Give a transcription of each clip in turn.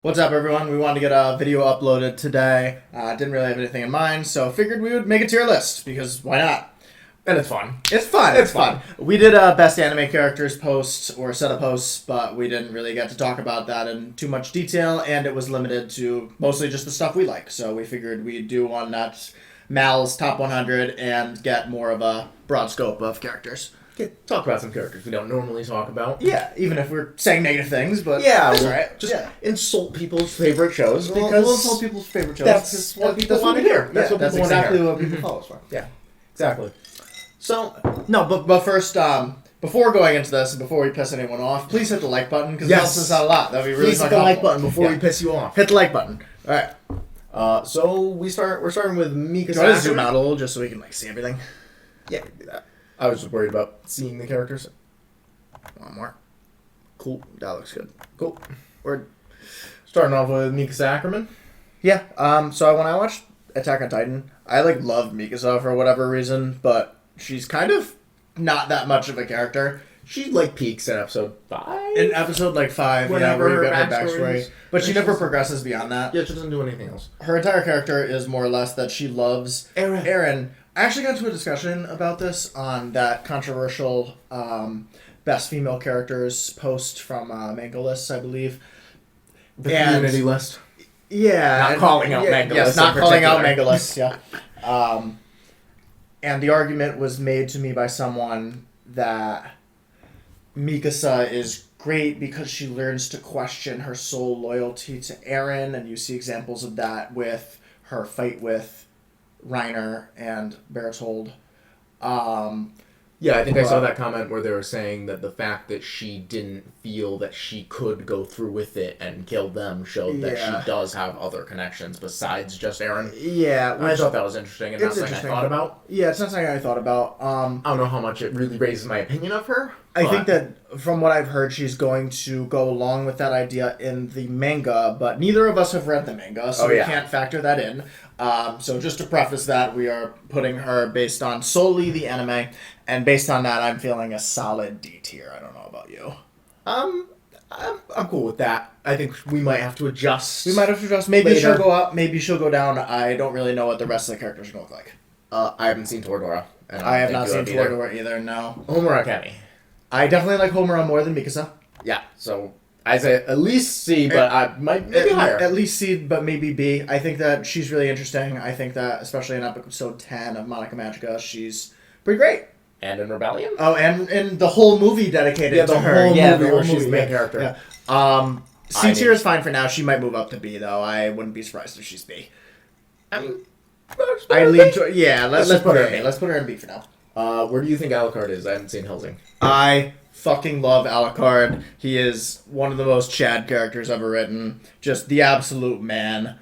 What's up, everyone? We wanted to get a video uploaded today. Didn't really have anything in mind, so figured we would make a tier list, because why not? And it's fun. It's fun. It's fun. We did a best anime characters post, or set of posts, but we didn't really get to talk about that in too much detail, and it was limited to mostly just the stuff we like. So we figured we'd do one that's Mal's top 100 and get more of a broad scope of characters. Talk about some characters we don't normally talk about. Yeah, even if we're saying negative things, but yeah, that's right. Just insult people's favorite shows because we'll insult people's favorite shows. That's what people want to hear. That's exactly what people follow us for. Yeah, exactly. So no, but first, before going into this, and before we piss anyone off, please hit the like button because it helps us out a lot. That'd be really please hit the like button before we piss you off. Hit the like button. All right. So we're starting with Mika. Do you want to zoom out a little just so we can see everything? Yeah, do that. I was just worried about seeing the characters. One more. Cool. That looks good. Cool. We're starting off with Mikasa Ackerman. Yeah. So when I watched Attack on Titan, I loved Mikasa for whatever reason, but she's kind of not that much of a character. She peaks in episode 5. In episode 5, whenever where you her get her backstory, but she never progresses beyond that. Yeah, she doesn't do anything else. Her entire character is more or less that she loves Eren. I actually got into a discussion about this on that controversial Best Female Characters post from Manga Lists, I believe. The community list. Yeah. Not calling out Manga Lists. Yes, not calling out Manga Lists, yeah. And the argument was made to me by someone that Mikasa is great because she learns to question her sole loyalty to Eren, and you see examples of that with her fight with Reiner and Bertold. Yeah, I think I saw that comment where they were saying that the fact that she didn't feel that she could go through with it and kill them showed that she does have other connections besides just Eren. Yeah. I thought that was interesting, and that's something I thought about. Yeah, it's not something I thought about. I don't know how much it really raises my opinion of her. I think that from what I've heard, she's going to go along with that idea in the manga, but neither of us have read the manga, so we can't factor that in. So just to preface that, we are putting her based on solely the anime, and based on that, I'm feeling a solid D tier. I don't know about you. I'm cool with that. I think we might have to adjust. Maybe she'll go up, maybe she'll go down. I don't really know what the rest of the characters are going to look like. I haven't seen Toradora. I have not seen Toradora either, no. Homura Academy. I definitely like Homura more than Mikasa. Yeah, so I say at least C, but I might maybe higher. At least C, but maybe B. I think that she's really interesting. I think that, especially in episode 10 of Monica Magica, she's pretty great. And in Rebellion? Oh, and the whole movie dedicated to her. The whole movie, she's the main character. Yeah. C tier is fine for now. She might move up to B, though. I wouldn't be surprised if she's B. I mean, let's put her in B. Let's put her in B for now. Where do you think Alucard is? I haven't seen Helsing. I fucking love Alucard. He is one of the most Chad characters ever written. Just the absolute man.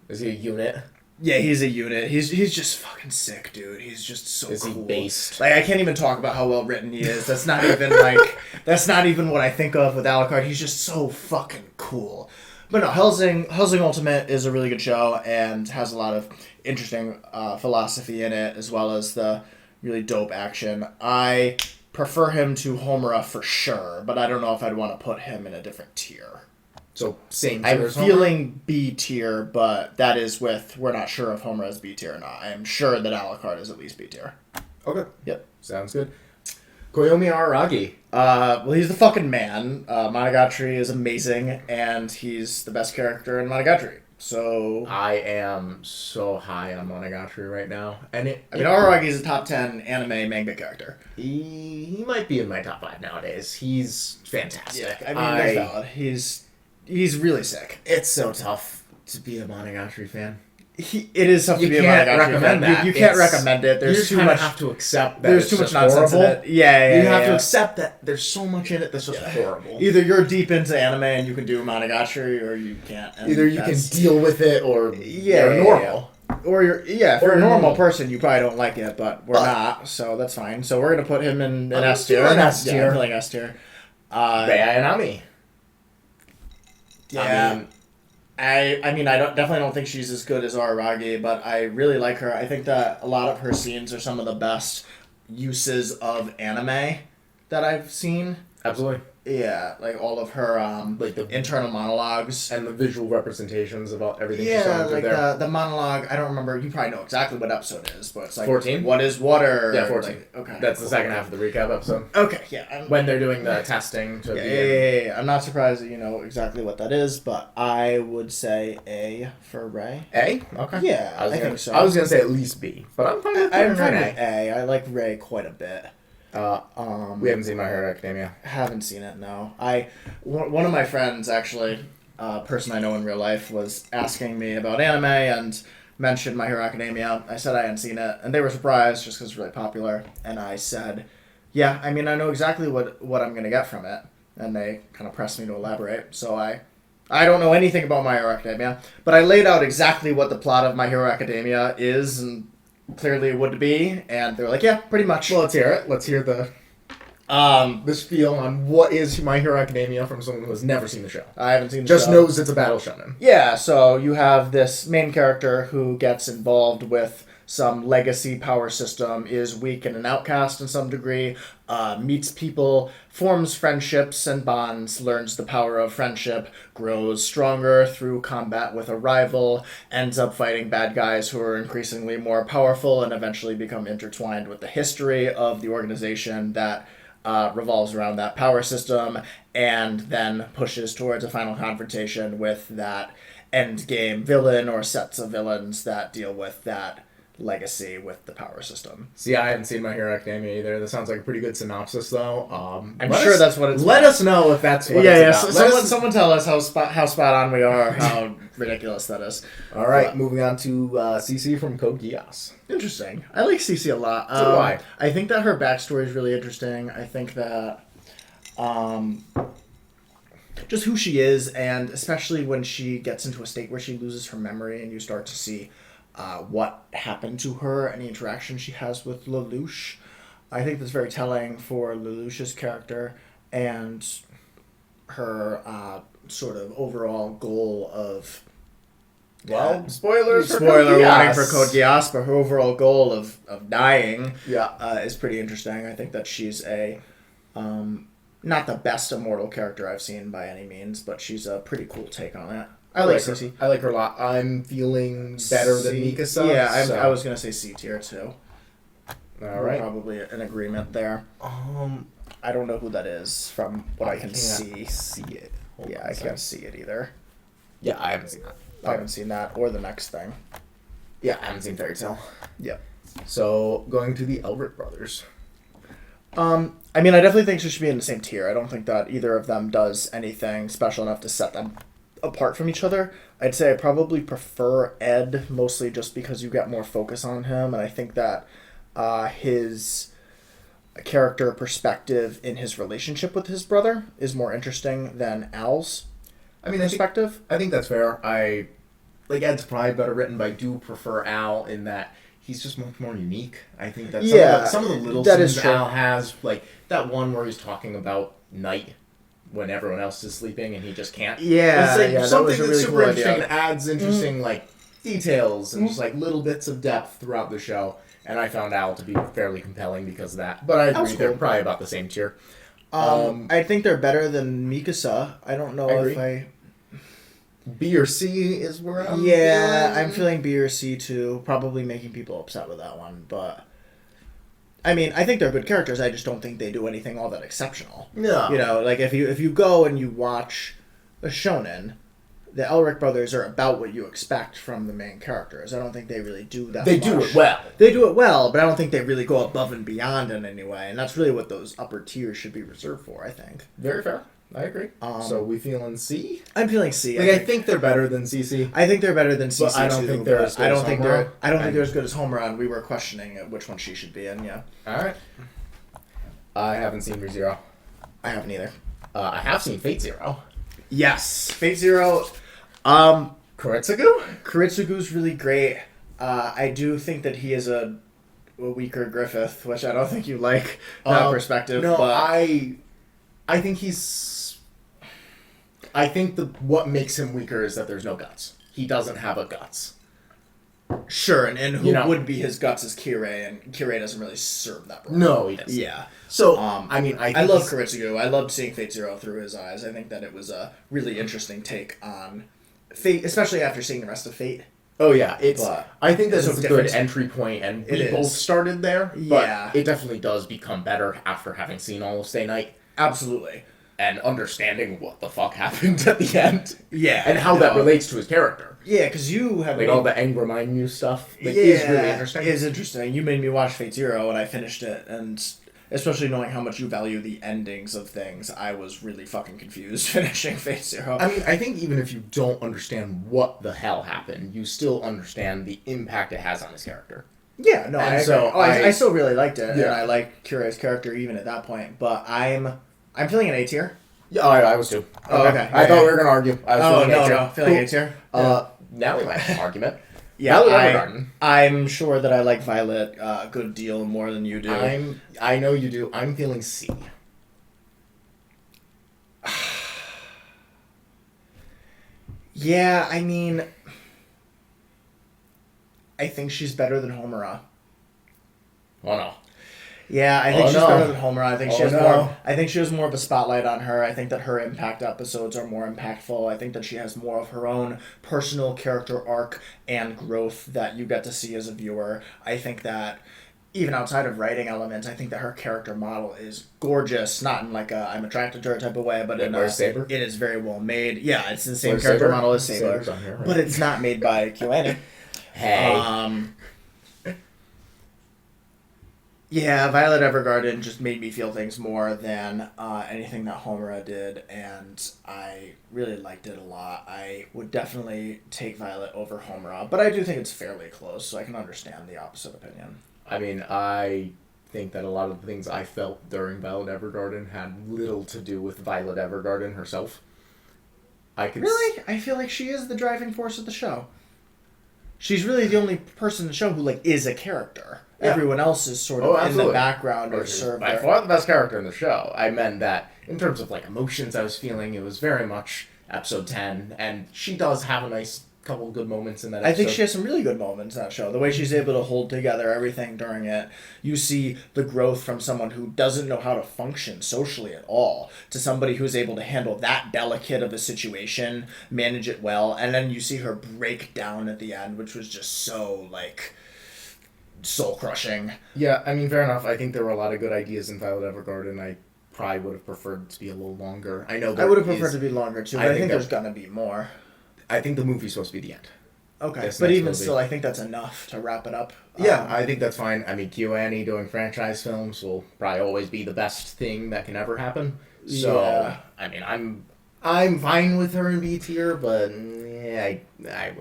Is he a unit? Yeah, he's a unit. He's just fucking sick, dude. He's just so cool. Is he based? I can't even talk about how well written he is. That's not even that's not even what I think of with Alucard. He's just so fucking cool. But no, Helsing Ultimate is a really good show and has a lot of interesting philosophy in it, as well as the really dope action. I prefer him to Homura for sure, but I don't know if I'd want to put him in a different tier. So same tier I'm as Homura? feeling B tier, but that is we're not sure if Homura is B tier or not. I am sure that Alucard is at least B tier. Okay. Yep. Sounds good. Koyomi Araragi. Well, he's the fucking man. Monogatari is amazing, and he's the best character in Monogatari. So I am so high on Monogatari right now, and Araragi is a top 10 anime manga character. He might be in my top 5 nowadays. He's fantastic. Yeah, that's valid. He's really sick. It's so tough to be a Monogatari fan. It is tough to be a Monogatari fan. You can't recommend it. There's too much. You have to accept that there's too much nonsense in it. Yeah. You have to accept that there's so much in it that's just horrible. Either you're deep into anime and you can do Monogatari, or you can't. Either you can deal with it, or you're normal. Or if you're a normal person, you probably don't like it, but we're not, so that's fine. So we're gonna put him in S tier. I'm feeling S tier. Bea and Ami. Yeah. I definitely don't think she's as good as Araragi, but I really like her. I think that a lot of her scenes are some of the best uses of anime that I've seen. Absolutely. Yeah, like all of her like the internal monologues and the visual representations about everything. Yeah, she's going like through there. the monologue. I don't remember. You probably know exactly what episode it is, but it's like 14. What is water? Yeah, 14. Like, okay, that's cool. the second half of the recap episode. Okay, yeah. When they're doing the testing. To Yeah. I'm not surprised that you know exactly what that is, but I would say A for Ray. A? Okay. Yeah, I think so. I was gonna say at least B, but I'm fine with A. I like Ray quite a bit. We haven't seen My Hero Academia. Haven't seen it, no. One of my friends, actually, a person I know in real life, was asking me about anime and mentioned My Hero Academia. I said I hadn't seen it, and they were surprised just because it's really popular. And I said, yeah, I mean, I know exactly what I'm going to get from it. And they kind of pressed me to elaborate. So I don't know anything about My Hero Academia, but I laid out exactly what the plot of My Hero Academia is and clearly would be, and they were like, yeah, pretty much. Well, let's hear it. Let's hear the spiel on what is My Hero Academia from someone who has never seen the show. I haven't seen the Just show. knows it's a battle shonen. Yeah, so you have this main character who gets involved with some legacy power system, is weak and an outcast in some degree, meets people, forms friendships and bonds, learns the power of friendship, grows stronger through combat with a rival, ends up fighting bad guys who are increasingly more powerful and eventually become intertwined with the history of the organization that revolves around that power system, and then pushes towards a final confrontation with that endgame villain or sets of villains that deal with that legacy with the power system. See, I haven't seen My Hero Academia either. That sounds like a pretty good synopsis, though. I'm sure that's what it's Let about. us know if that's what it's about. Yeah, someone tell us how spot on we are, how ridiculous that is. All right, moving on to CC from Code Geass. Interesting. I like Cece a lot. So do I. I think that her backstory is really interesting. I think that just who she is, and especially when she gets into a state where she loses her memory and you start to see what happened to her, any interaction she has with Lelouch. I think that's very telling for Lelouch's character and her sort of overall goal of... Well, spoilers for Spoiler Code warning Geass. for Code Geass, but her overall goal of dying Yeah. is pretty interesting. I think that she's a... not the best immortal character I've seen by any means, but she's a pretty cool take on it. I like her. Cece. I like her a lot. I'm feeling better than Mikasa. Yeah, so. I was going to say C tier too. All We're right. probably in agreement there. I don't know who that is from what I can see. See it. Hold on I a second. can't see it either. Yeah, I haven't seen that. I haven't seen that or the next thing. Yeah, I haven't seen Fairy Tail. Yep. So, going to the Elric brothers. I mean, I definitely think she should be in the same tier. I don't think that either of them does anything special enough to set them apart from each other. I'd say I probably prefer Ed, mostly just because you get more focus on him, and I think that his character perspective in his relationship with his brother is more interesting than Al's perspective. I think that's fair. Ed's probably better written, but I do prefer Al in that he's just much more unique. I think that some of the little scenes Al has, like that one where he's talking about night when everyone else is sleeping and he just can't. Yeah, it's something that was a that's really super cool interesting idea. and adds interesting details and just little bits of depth throughout the show. And I found Al to be fairly compelling because of that. But I agree, they're probably about the same tier. I think they're better than Mikasa. I don't know if I... B or C is where I'm I'm feeling B or C too. Probably making people upset with that one, but... I mean, I think they're good characters. I just don't think they do anything all that exceptional. No. You know, like if you go and you watch a shonen, the Elric brothers are about what you expect from the main characters. I don't think they really do that They much. do it well. They do it well, but I don't think they really go above and beyond in any way. And that's really what those upper tiers should be reserved for, I think. Very fair. I agree. So we feeling C? I'm feeling C. I think they're better than CC. I think they're better than CC. But I don't think they're as good as Homura. I don't think they're as good as Homura. We were questioning which one she should be in. Yeah. All right. I haven't seen ReZero. I haven't either. I have seen Fate Zero. Yes, Fate Zero. Kuretsugu? Kuretsugu's really great. I do think that he is a weaker Griffith, which I don't think you like that perspective. No, but I think he's. I think what makes him weaker is that there's no guts. He doesn't have a guts. Sure, and who would be his guts is Kirei, and Kirei doesn't really serve that role. No, he doesn't. Yeah. So, I mean, I love Kuretsugu. I loved seeing Fate Zero through his eyes. I think that it was a really interesting take on Fate, especially after seeing the rest of Fate. Oh, yeah. I think that's a good entry point, and we both is. started there, but it definitely does become better after having seen all of Stay Night. Absolutely. And understanding what the fuck happened at the end. Yeah. And how that relates to his character. Yeah, because you have... all the Angramine stuff is really interesting. It is interesting. You made me watch Fate Zero, and I finished it, and especially knowing how much you value the endings of things, I was really fucking confused finishing Fate Zero. I mean, I think even if you don't understand what the hell happened, you still understand the impact it has on his character. Yeah, no, I still really liked it, and I like Kirei's character even at that point, but I'm feeling an A tier. Yeah, I was too. Oh, okay. I thought we were going to argue. I was feeling A tier. Now we might have an argument. Yeah, Evergarden. I'm sure that I like Violet a good deal more than you do. I know you do. I'm feeling C. Yeah, I mean, I think she's better than Homura. Oh no. Yeah, I think she's better than Homura. I think she has more. I think she has more of a spotlight on her. I think that her impact episodes are more impactful. I think that she has more of her own personal character arc and growth that you get to see as a viewer. I think that even outside of writing elements, I think that her character model is gorgeous. Not in like a I'm attracted to her type of way, but in a Saber? It is very well made. Yeah, it's the same character model as Saber, here, right? But it's not made by KyoAni. Hey. Yeah, Violet Evergarden just made me feel things more than anything that Homura did, and I really liked it a lot. I would definitely take Violet over Homura, but I do think it's fairly close, so I can understand the opposite opinion. I mean, I think that a lot of the things I felt during Violet Evergarden had little to do with Violet Evergarden herself. Really? I feel like she is the driving force of the show. She's really the only person in the show who is a character. Yeah. Everyone else is sort of in the background or served. By far the best character in the show. I meant that in terms of emotions I was feeling, it was very much episode 10, and she does have a nice couple good moments in that episode. I think she has some really good moments in that show. The way she's able to hold together everything during it. You see the growth from someone who doesn't know how to function socially at all to somebody who's able to handle that delicate of a situation, manage it well, and then you see her break down at the end, which was just so, soul-crushing. Yeah, I mean, fair enough. I think there were a lot of good ideas in Violet Evergarden. I probably would have preferred it to be a little longer. I know I would have preferred to be longer, too, but I think there's gonna be more. I think the movie's supposed to be the end. Okay, but even still, I think that's enough to wrap it up. Yeah, I think that's fine. I mean, KyoAni doing franchise films will probably always be the best thing that can ever happen. So, yeah. I mean, I'm fine with her in B tier, but yeah, I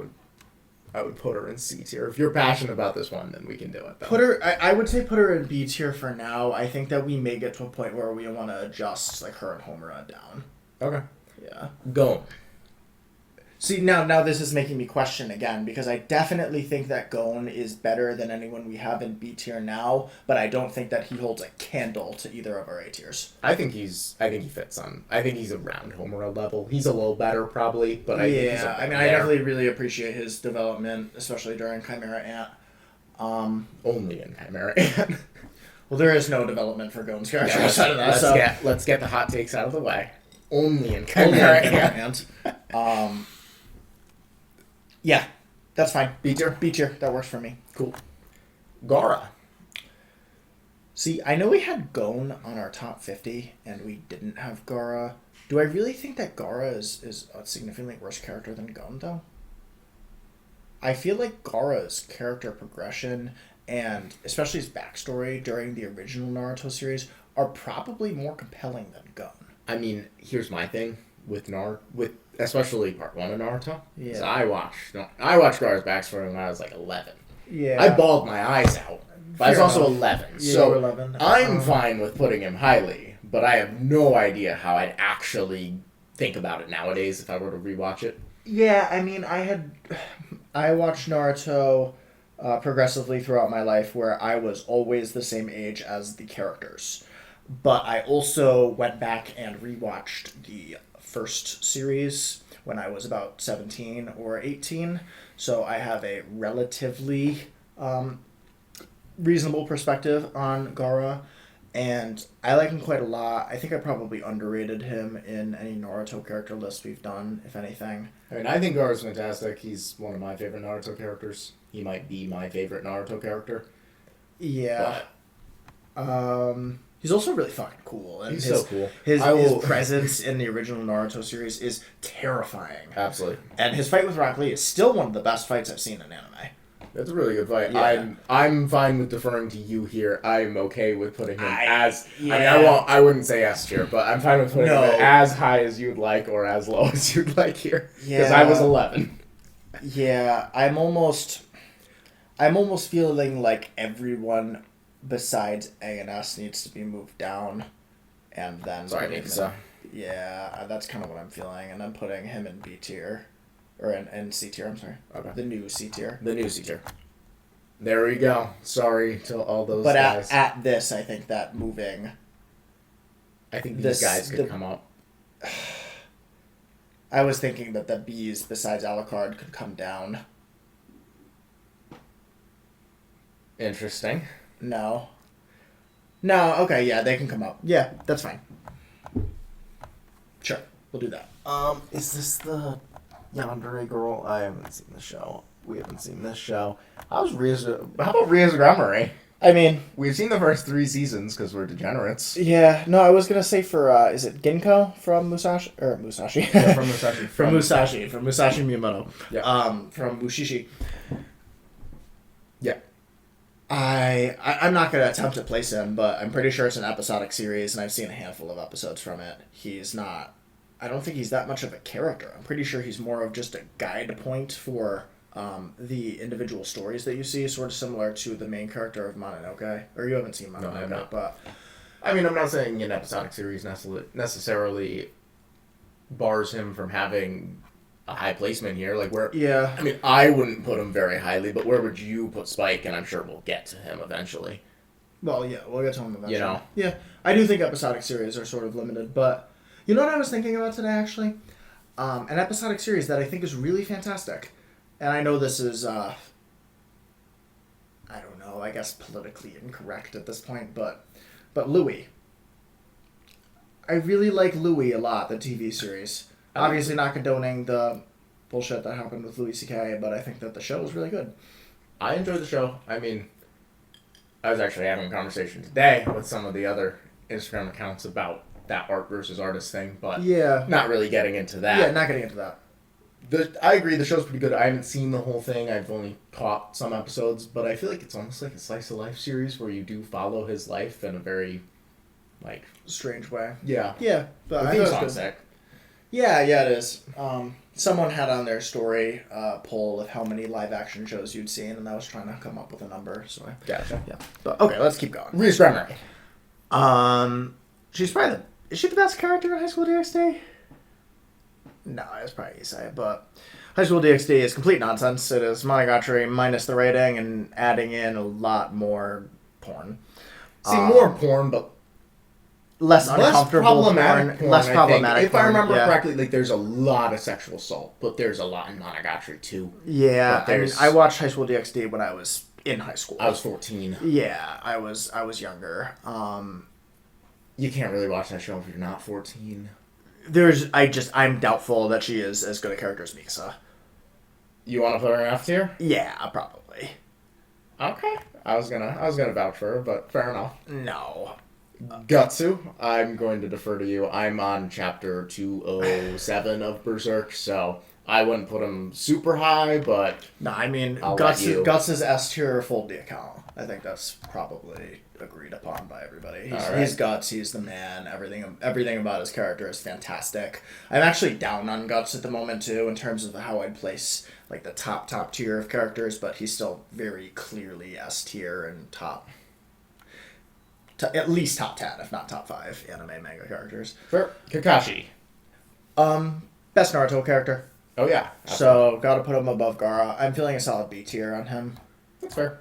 would put her in C tier. If you're passionate about this one, then we can do it, though. I would say put her in B tier for now. I think that we may get to a point where we want to adjust her and Homura down. Okay. Yeah. Go. See, now this is making me question again, because I definitely think that Gon is better than anyone we have in B tier now, but I don't think that he holds a candle to either of our A tiers. I think he fits on. I think he's around Homura level. He's a little better, probably, but I think he's a I definitely really appreciate his development, especially during Chimera Ant. Only in Chimera Ant. Well, there is no development for Gon's character outside of that, let's get the hot takes out of the way. Only in Chimera Ant. Yeah, that's fine. B tier? B tier. That works for me. Cool. Gaara. See, I know we had Gon on our top 50, and we didn't have Gaara. Do I really think that Gaara is a significantly worse character than Gon, though? I feel like Gaara's character progression, and especially his backstory during the original Naruto series, are probably more compelling than Gon. I mean, here's my thing with especially part 1 of Naruto. Yeah. So I watched Gaara's backstory when I was 11. Yeah. I bawled my eyes out. But I was also 11. Yeah, so 11. I'm fine with putting him highly, but I have no idea how I'd actually think about it nowadays if I were to rewatch it. Yeah, I mean, I watched Naruto progressively throughout my life where I was always the same age as the characters. But I also went back and rewatched the first series when I was about 17 or 18. So I have a relatively reasonable perspective on Gaara. And I like him quite a lot. I think I probably underrated him in any Naruto character list we've done, if anything. I mean, I think Gaara's fantastic. He's one of my favorite Naruto characters. He might be my favorite Naruto character. Yeah. He's also really fucking cool. And he's so cool. His presence in the original Naruto series is terrifying. Absolutely. And his fight with Rock Lee is still one of the best fights I've seen in anime. That's a really good fight. Yeah. I'm fine with deferring to you here. I'm okay with putting him as... Yeah. I mean, I wouldn't say S tier, but I'm fine with putting him as high as you'd like or as low as you'd like here. Because I was 11. Yeah, I'm almost feeling like everyone besides A and S needs to be moved down. And then... Sorry, Mikasa. Yeah, that's kind of what I'm feeling. And I'm putting him in B tier. Or in C tier, I'm sorry. Okay. The new C tier. The new C tier. There we go. Sorry to all those guys. But at this, I think that moving... I think these guys could come up. I was thinking that the B's, besides Alucard, could come down. Interesting. No. No, okay, yeah, they can come up. Yeah, that's fine. Sure, we'll do that. Is this the... Yandere girl? I haven't seen the show. We haven't seen this show. How about Ria's Grammary? I mean... We've seen the first 3 seasons because we're degenerates. Yeah, no, I was going to say for, is it Ginko from Musashi? Or Musashi? Yeah, from Musashi. From Musashi Miyamoto. Yeah. From Mushishi. Yeah. I'm not going to attempt to place him, but I'm pretty sure it's an episodic series, and I've seen a handful of episodes from it. I don't think he's that much of a character. I'm pretty sure he's more of just a guide point for the individual stories that you see, sort of similar to the main character of Mononoke. Or you haven't seen Mononoke, No, I have not. But... I mean, I'm not saying an episodic series necessarily bars him from having a high placement here. Like, where... Yeah. I mean, I wouldn't put him very highly, but where would you put Spike? And I'm sure we'll get to him eventually. Well, yeah, we'll get to him eventually. You know? Yeah, I do think episodic series are sort of limited, but... You know what I was thinking about today, actually? An episodic series that I think is really fantastic. And I know this is, I don't know, I guess politically incorrect at this point, but Louis. I really like Louis a lot, the TV series. Obviously not condoning the bullshit that happened with Louis C.K., but I think that the show is really good. I enjoyed the show. I mean, I was actually having a conversation today with some of the other Instagram accounts about that art versus artist thing, but yeah, not really getting into that. Yeah, not getting into that. I agree, the show's pretty good. I haven't seen the whole thing. I've only caught some episodes, but I feel like it's almost like a slice of life series where you do follow his life in a very, like... strange way. Yeah. Yeah, but I think it's sick. Yeah, it is. Someone had on their story poll of how many live-action shows you'd seen, and I was trying to come up with a number, so Gotcha. Yeah. But, okay, let's keep going. Ria's Grammary. She's probably is she the best character in High School DxD? No, it's probably Isai, but High School DxD is complete nonsense. It is Monogatari minus the writing and adding in a lot more porn. More porn, but less uncomfortable problematic porn. Less problematic If I remember correctly, like there's a lot of sexual assault, but there's a lot in Monogatari too. Yeah, I mean, I watched High School DxD when I was in high school. I was 14. Yeah, I was younger. You can't really watch that show if you're not 14. I'm doubtful that she is as good a character as Mikasa. You want to put her in F tier? Yeah, probably. Okay. I was gonna vouch for her, but fair enough. No. Gutsu, I'm going to defer to you. I'm on chapter 207 of Berserk, so I wouldn't put him super high, but no, I mean Guts is S tier full D account. I think that's probably agreed upon by everybody. He's Guts, he's the man, everything about his character is fantastic. I'm actually down on Guts at the moment too in terms of how I'd place like the top tier of characters, but he's still very clearly S tier and at least top 10, if not top 5 anime manga characters. Fair. Kakashi. Best Naruto character. Oh yeah. So gotta put him above Gaara. I'm feeling a solid B tier on him. That's fair.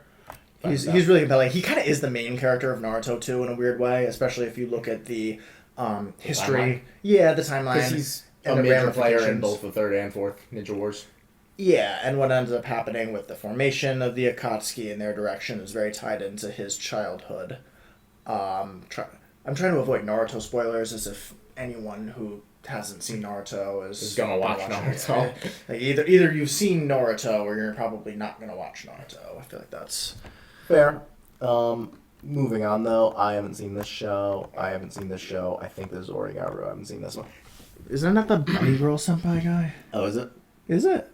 He's really compelling. He kind of is the main character of Naruto too in a weird way, especially if you look at the history. Timeline. Yeah, the timeline. and a the major player in ramifications. both the third and fourth Ninja Wars. Yeah, and what ends up happening with the formation of the Akatsuki and their direction is very tied into his childhood. I'm trying to avoid Naruto spoilers, as if anyone who hasn't seen Naruto is gonna watch Naruto. Like either you've seen Naruto or you're probably not gonna watch Naruto. I feel like that's fair. Moving on though, I haven't seen this show. I think this is Origaru. I haven't seen this one. Isn't that the Bunny Girl Senpai guy? Oh, is it? Is it?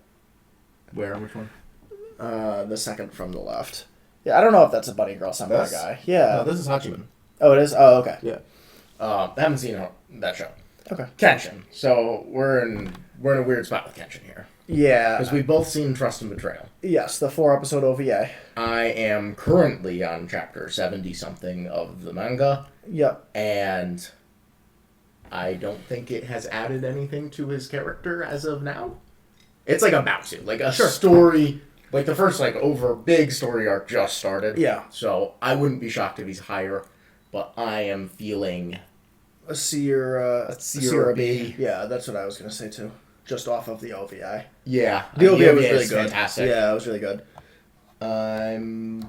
Where? Which one? The second from the left. Yeah, I don't know if that's a Bunny Girl Senpai guy. Yeah. No, this is Hachiman. Oh, it is? Oh, okay. Yeah. I haven't seen that show. Okay. Kenshin. So we're in a weird spot with Kenshin here. Yeah. Because we've both seen Trust and Betrayal. Yes, the 4-episode OVA. I am currently on chapter 70-something of the manga. Yep. And I don't think it has added anything to his character as of now. It's like about to. Like a story. Like the first big story arc just started. Yeah. So I wouldn't be shocked if he's higher. But I am feeling A C or a B. Yeah, that's what I was going to say too. Just off of the OVA. Yeah. The OVA was is really good. Fantastic. Yeah, it was really good.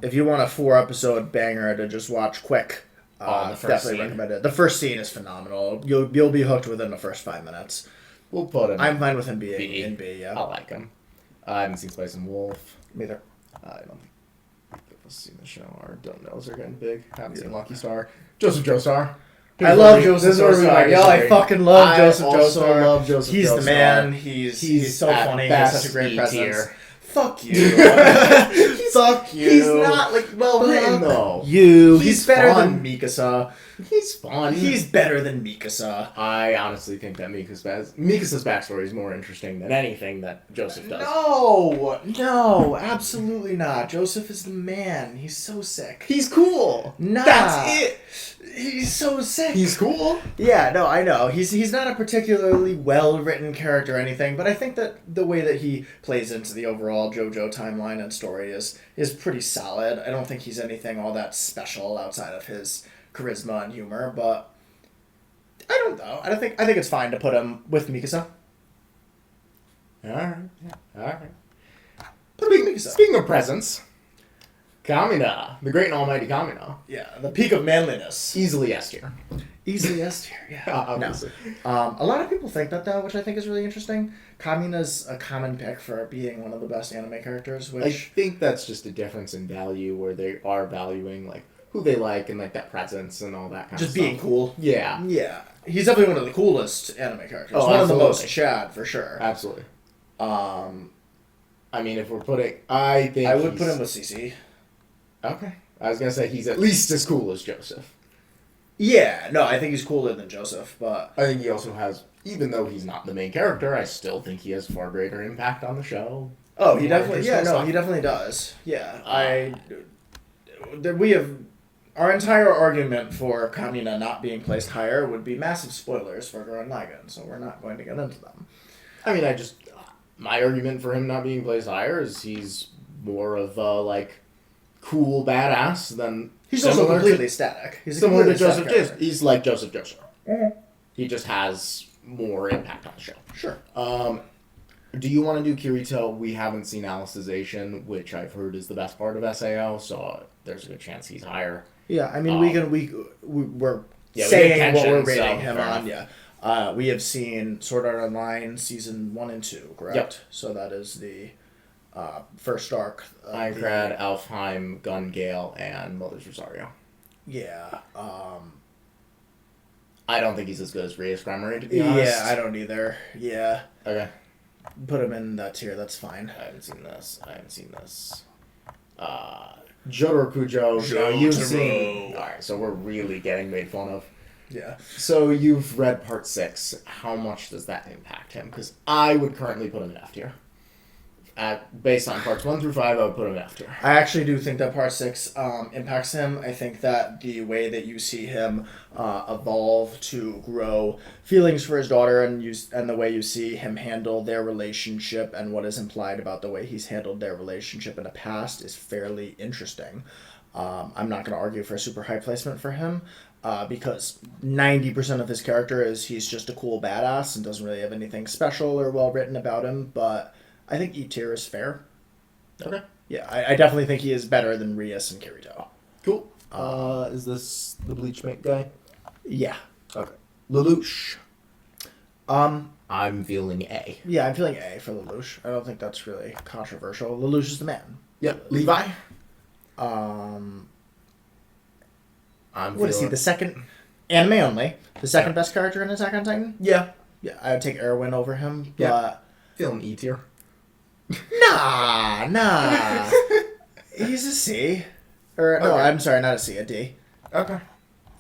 If you want a 4-episode banger to just watch quick, definitely recommend it. The first scene is phenomenal. You'll be hooked within the first 5 minutes. We'll put him. I'm fine with him being in B, yeah. I like him. I haven't seen Spice and Wolf. Me either. I don't think I've seen the show or don't know. They're getting big. Haven't seen Lucky Star. Joseph Joestar. I love Joseph Joestar. Yeah, I fucking love Joseph Joestar. Love Joseph He's Joestar. the man. He's so funny. He has such a great presence. Tier. Fuck you. Fuck you. He's not well written though. He's better than Mikasa. He's fun. He's better than Mikasa. I honestly think that Mikasa's backstory is more interesting than anything that Joseph does. No, absolutely not. Joseph is the man. He's so sick. He's cool. Nah. That's it. He's so sick. He's cool. Yeah, no, I know. He's not a particularly well-written character or anything, but I think that the way that he plays into the overall JoJo timeline and story is pretty solid. I don't think he's anything all that special outside of his charisma and humor, but I don't know. I think it's fine to put him with Mikasa. Alright. Speaking of presence, Kamina, the great and almighty Kamina. Yeah, the peak of manliness. Easily S tier. Easily S tier, yeah. Obviously. No. A lot of people think that though, which I think is really interesting. Kamina's a common pick for being one of the best anime characters, which I think that's just a difference in value where they are valuing who they like and that presence and all that kind of stuff. Just being cool. Yeah. Yeah. He's definitely one of the coolest anime characters. Oh, one absolutely. of the most Chad, for sure. Absolutely. I mean, if we're putting... I would put him with CC. Okay. I was going to say he's at least as cool as Joseph. Yeah, no, I think he's cooler than Joseph, but... I think he also has... Even though he's not the main character, I still think he has far greater impact on the show. Oh, he definitely... Yeah, no, he definitely does. Yeah, we have... Our entire argument for Kamina not being placed higher would be massive spoilers for Gurren Lagann, so we're not going to get into them. I mean, my argument for him not being placed higher is he's more of a, cool badass than... He's also completely static. He's similar to Joseph Joestar. He's like Joseph Joestar. Mm-hmm. He just has more impact on the show. Sure. Do you want to do Kirito? We haven't seen Alicization, which I've heard is the best part of SAO, so there's a good chance he's higher. Yeah, I mean, we're saying saying what we're so rating him on, yeah. We have seen Sword Art Online Season 1 and 2, correct? Yep. So that is the first arc. Aincrad, Alfheim, Gun Gale, and Mother's Rosario. Yeah. I don't think he's as good as Reyes Grammary, to be honest. Yeah, I don't either. Yeah. Okay. Put him in that tier, that's fine. I haven't seen this. Jotaro Kujo, you've seen... Alright, so we're really getting made fun of. Yeah. So you've read part 6. How much does that impact him? Because I would currently put him in F tier. Based on parts 1 through 5, I would put him in F tier. I actually do think that part 6 impacts him. I think that the way that you see him evolve to grow feelings for his daughter and the way you see him handle their relationship and what is implied about the way he's handled their relationship in the past is fairly interesting. I'm not going to argue for a super high placement for him. because 90% of his character is he's just a cool badass and doesn't really have anything special or well written about him. But I think E tier is fair. Okay. Yeah, I definitely think he is better than Rias and Kirito. Cool. Is this the Bleach mate guy? Yeah. Okay. Lelouch. I'm feeling A. Yeah, I'm feeling A for Lelouch. I don't think that's really controversial. Lelouch is the man. Yep. Levi. What is he? The second anime only. The second best character in Attack on Titan. Yeah. Yeah, I would take Erwin over him. Yeah. But Feeling E tier. Nah. He's a C. Or no, Okay. I'm sorry, not a C, a D. Okay.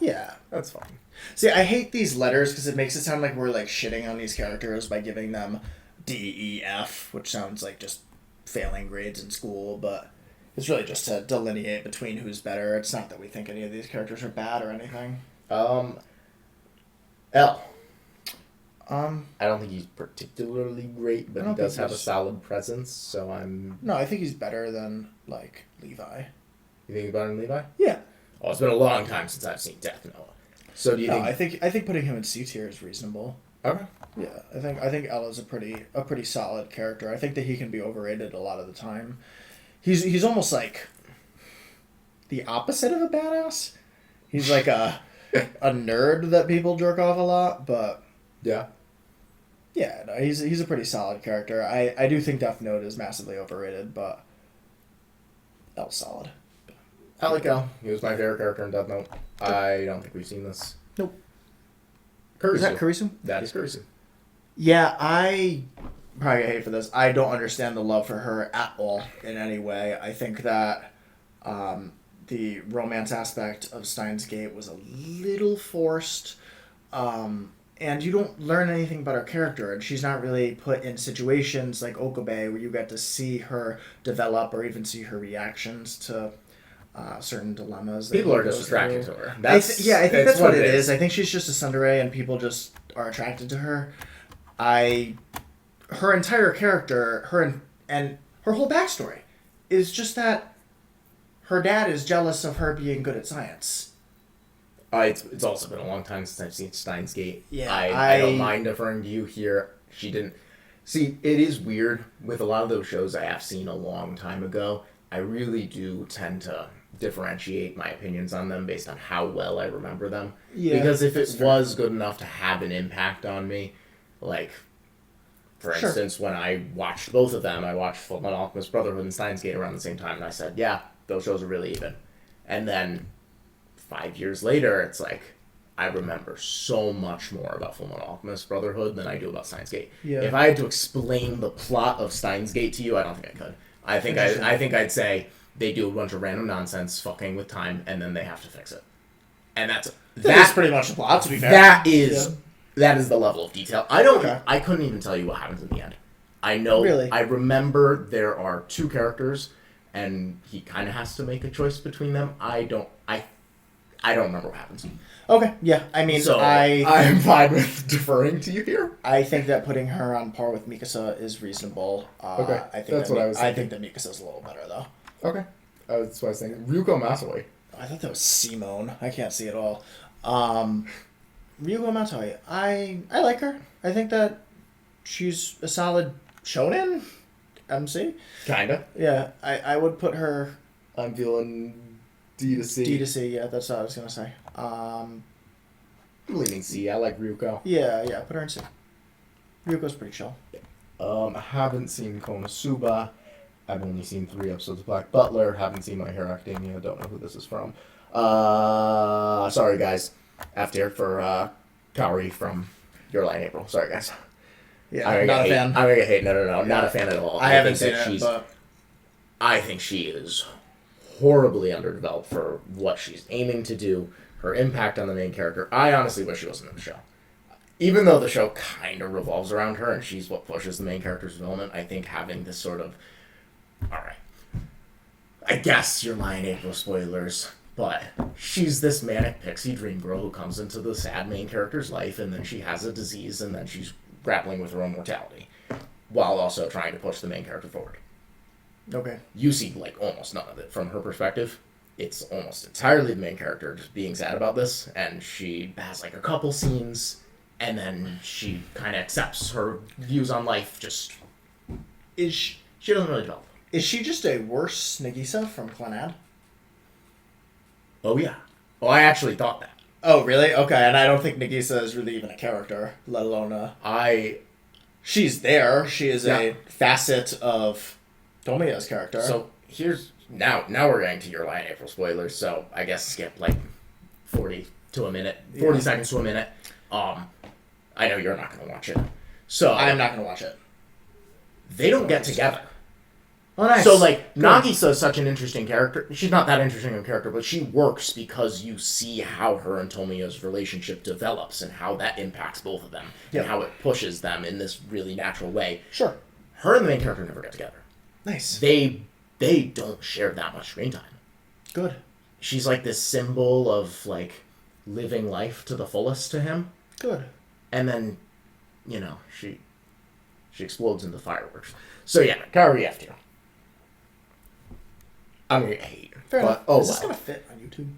Yeah. That's fine. See, I hate these letters because it makes it sound like we're like shitting on these characters by giving them D, E, F, which sounds like just failing grades in school, but it's really just to delineate between who's better. It's not that we think any of these characters are bad or anything. L. I don't think he's particularly great, but he does have a solid presence, so I'm... No, I think he's better than, like, Levi. You think he's better than Levi? Yeah. Oh, it's been a long time since I've seen Death Note. So do you think... I think putting him in C tier is reasonable. Okay. Yeah, I think L is a pretty solid character. I think that he can be overrated a lot of the time. He's almost like the opposite of a badass. He's like a nerd that people jerk off a lot, but yeah. Yeah, no, he's a pretty solid character. I do think Death Note is massively overrated, but L's solid. I like L. He was my favorite character in Death Note. I don't think we've seen this. Nope. Kurisu. Is that Kurisu? That is Kurisu. Yeah, I probably get hate for this. I don't understand the love for her at all in any way. I think that the romance aspect of Steins Gate was a little forced. And you don't learn anything about her character, and she's not really put in situations like Okabe where you get to see her develop or even see her reactions to certain dilemmas. People are just attracted to her. I think that's what it is. I think she's just a tsundere, and people just are attracted to her. Her entire character, and her whole backstory, is just that her dad is jealous of her being good at science. It's also been a long time since I've seen Steins Gate. Yeah, I don't mind deferring to you here. She didn't... See, it is weird. With a lot of those shows I have seen a long time ago, I really do tend to differentiate my opinions on them based on how well I remember them. Yeah, because if it was good enough to have an impact on me, like, for instance, when I watched both of them, I watched Fullmetal Alchemist Brotherhood and Steins Gate around the same time, and I said, yeah, those shows are really even. And then 5 years later, it's like, I remember so much more about Fullmetal Alchemist Brotherhood than I do about Steins Gate. Yeah. If I had to explain the plot of Steins Gate to you, I don't think I could. I think I'd say they do a bunch of random nonsense fucking with time, and then they have to fix it. And that's pretty much the plot, to be fair. That is the level of detail. I couldn't even tell you what happens in the end. I know. Really? I remember there are two characters, and he kind of has to make a choice between them. I don't remember what happens. Okay, yeah. I mean, so I'm fine with deferring to you here. I think that putting her on par with Mikasa is reasonable. Okay, I think that's what I was thinking. I think that Mikasa's a little better, though. Okay. That's what I was thinking. Ryuko Matsui. I thought that was Simone. I can't see it all. Ryuko Matsui. I like her. I think that she's a solid shonen MC. Kinda. Yeah, I would put her... I'm feeling D to C. D to C, yeah, that's what I was going to say. I'm leaning C. I like Ryuko. Yeah, put her in C. Ryuko's pretty chill. I haven't seen Konosuba. I've only seen 3 episodes of Black Butler. Haven't seen My Hero Academia. Don't know who this is from. Sorry, guys. After for Kaori from Your Lie in April. Sorry, guys. Yeah, I'm not a fan. I'm gonna get hate. No. Not a fan at all. I haven't seen it, but... I think she is horribly underdeveloped for what she's aiming to do. Her impact on the main character. I honestly wish she wasn't in the show. Even though the show kind of revolves around her and she's what pushes the main character's development, I think having this sort of... Alright. I guess You're Lying April spoilers, but she's this manic pixie dream girl who comes into the sad main character's life, and then she has a disease, and then she's grappling with her own mortality, while also trying to push the main character forward. Okay. You see, like, almost none of it from her perspective. it's almost entirely the main character just being sad about this, and she has like a couple scenes, and then she kind of accepts her views on life. Just she doesn't really develop. Is she just a worse Nagisa from Clannad? Oh yeah. Oh, I actually thought that. Oh really? Okay, and I don't think Nagisa is really even a character, let alone she's there. She is a facet of Tomiya's character. So here's now we're getting to your Lie in April spoilers. So I guess skip like 40 seconds to a minute. I know you're not gonna watch it. So I'm not gonna watch it. They don't get together. Oh, nice. So like Nagisa is such an interesting character. She's not that interesting of a character, but she works because you see how her and Tomiya's relationship develops and how that impacts both of them and how it pushes them in this really natural way. Sure. Her and the main character never get together. Nice. They don't share that much screen time. Good. She's like this symbol of like living life to the fullest to him. Good. And then, she explodes into fireworks. So yeah, Kaori F tier. I'm gonna hate. Fair enough. Is this gonna fit on YouTube?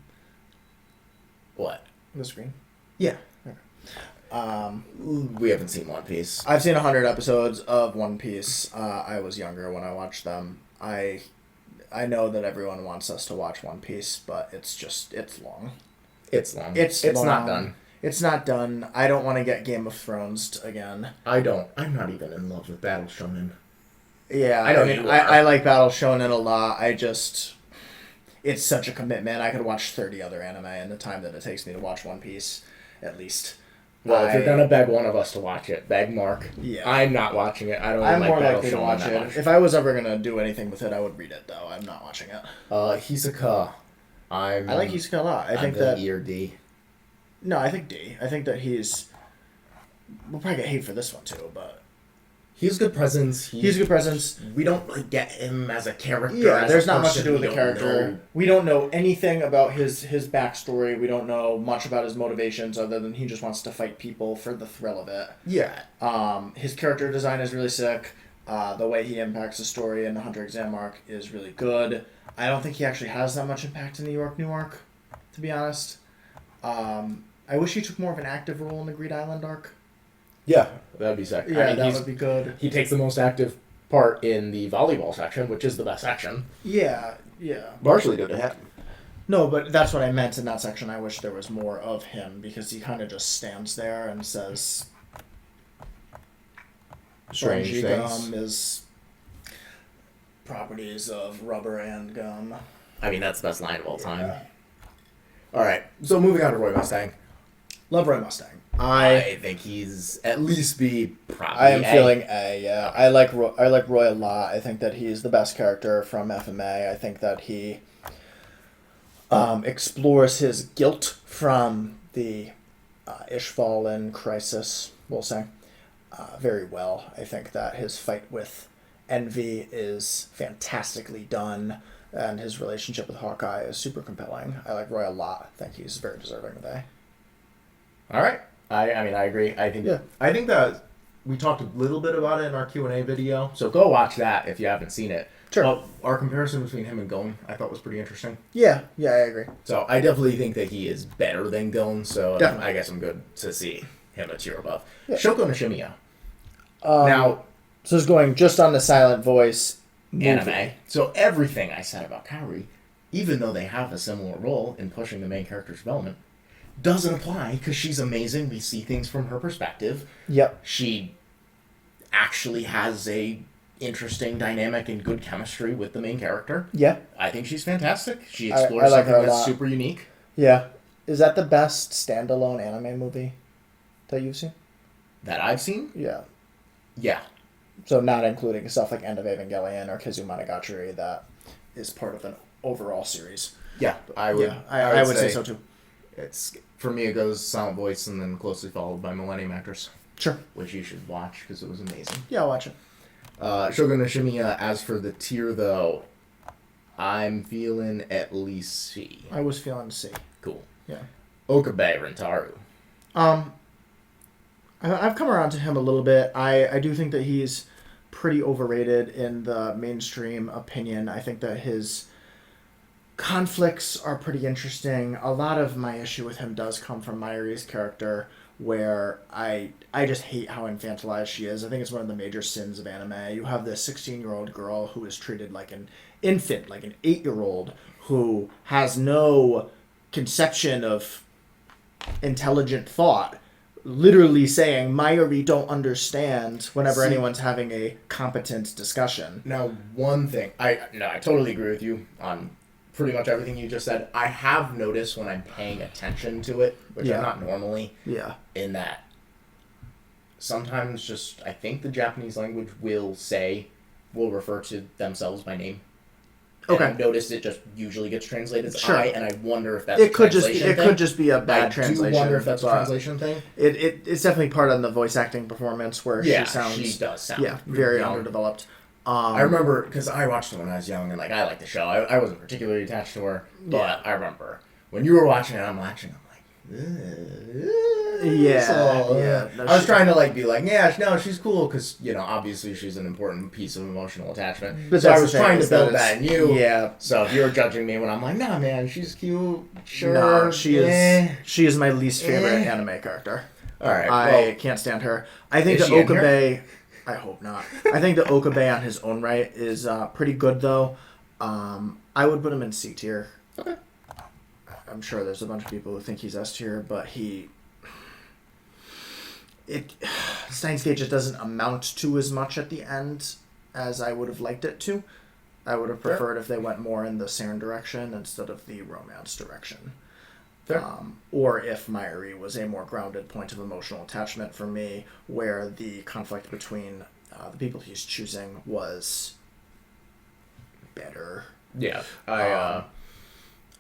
What? The screen? Yeah. Okay. We haven't seen One Piece. I've seen 100 episodes of One Piece. I was younger when I watched them. I know that everyone wants us to watch One Piece, but it's long. It's long. It's long. Not done. It's not done. I don't want to get Game of Thrones again. I don't. I'm not even in love with Battle Shonen. Yeah, I like Battle Shonen a lot. It's such a commitment. I could watch 30 other anime in the time that it takes me to watch One Piece, at least. Well, if you're gonna beg one of us to watch it, beg Mark. Yeah. I'm not watching it. I don't. I'm like more Battle likely to Shonen watch that it. much. If I was ever gonna do anything with it, I would read it though. I'm not watching it. Hisoka. I like Hisoka a lot. I think that E or D. No, I think D. I think that we'll probably get hate for this one too, but he's good presence. He's good presence. We don't get him as a character. Yeah, there's not much to do with the character. We don't know anything about his backstory. We don't know much about his motivations other than he just wants to fight people for the thrill of it. Yeah. His character design is really sick. The way he impacts the story in the Hunter exam arc is really good. I don't think he actually has that much impact in the New arc, to be honest. I wish he took more of an active role in the Greed Island arc. Yeah, that'd be sick. Yeah, that would be good. He takes the most active part in the volleyball section, which is the best section. Yeah. Partially due to him. No, but that's what I meant in that section. I wish there was more of him because he kind of just stands there and says strange things. Gum is properties of rubber and gum. I mean, that's the best line of all time. Yeah. All right, so moving on to Roy Mustang. Love Roy Mustang. I think he's at least B, probably I am feeling A, yeah. I like Roy a lot. I think that he's the best character from FMA. I think that he explores his guilt from the Ishvalan crisis, we'll say, very well. I think that his fight with Envy is fantastically done, and his relationship with Hawkeye is super compelling. I like Roy a lot. I think he's very deserving of A. All right. I mean, I agree. I think that we talked a little bit about it in our Q&A video, so go watch that if you haven't seen it. Sure. Our comparison between him and Gon, I thought was pretty interesting. Yeah, I agree. So I definitely think that he is better than Gon, so definitely. I guess I'm good to see him a tier above. Yeah. Shoko Nishimiya. Now, so it's going just on the silent voice movie. Anime. So everything I said about Kaori, even though they have a similar role in pushing the main character's development, doesn't apply because she's amazing. We see things from her perspective. Yep. She actually has a interesting dynamic and good chemistry with the main character. Yeah. I think she's fantastic. She explores something that's super unique. Yeah. Is that the best standalone anime movie that you've seen? That I've seen? Yeah. Yeah. So not including stuff like End of Evangelion or Kizu Monogatari that is part of an overall series. Yeah, I would. Yeah, I would say so too. It's for me. It goes Silent Voice and then closely followed by Millennium Actress. Sure. Which you should watch because it was amazing. Yeah, I'll watch it. Shogun Nishimiya. As for the tier though, I'm feeling at least C. I was feeling C. Cool. Yeah. Okabe Rentaru. I've come around to him a little bit. I do think that he's pretty overrated in the mainstream opinion. I think that his conflicts are pretty interesting. A lot of my issue with him does come from Mayuri's character, where I just hate how infantilized she is. I think it's one of the major sins of anime. You have this 16-year-old girl who is treated like an infant, like an 8-year-old, who has no conception of intelligent thought, literally saying, Mayuri don't understand whenever anyone's having a competent discussion. Now, one thing, I totally agree with you on pretty much everything you just said. I have noticed when I'm paying attention to it, which I'm not normally, in that sometimes just, I think the Japanese language will refer to themselves by name. Okay. And I've noticed it just usually gets translated as I, and I wonder if that's a translation thing. It could just be a bad translation. I do wonder if that's a translation thing. It's definitely part of the voice acting performance where she does sound very underdeveloped. I remember, because I watched it when I was young, and I liked the show. I wasn't particularly attached to her, but I remember when you were watching it, I'm watching, I'm like, I was trying to be like, no, she's cool, because obviously she's an important piece of emotional attachment. But so I was trying to build that in you. Yeah. So if you were judging me when I'm like, nah, man, she's cute. Sure. No, she is my least favorite anime character. All right. I can't stand her. I think the Okabe. I hope not. I think the Okabe on his own right is pretty good, though. I would put him in C tier. Okay. I'm sure there's a bunch of people who think he's S tier, but Steins Gate just doesn't amount to as much at the end as I would have liked it to. I would have preferred if they went more in the Saren direction instead of the romance direction. Or if Mayuri was a more grounded point of emotional attachment for me, where the conflict between the people he's choosing was better. Yeah,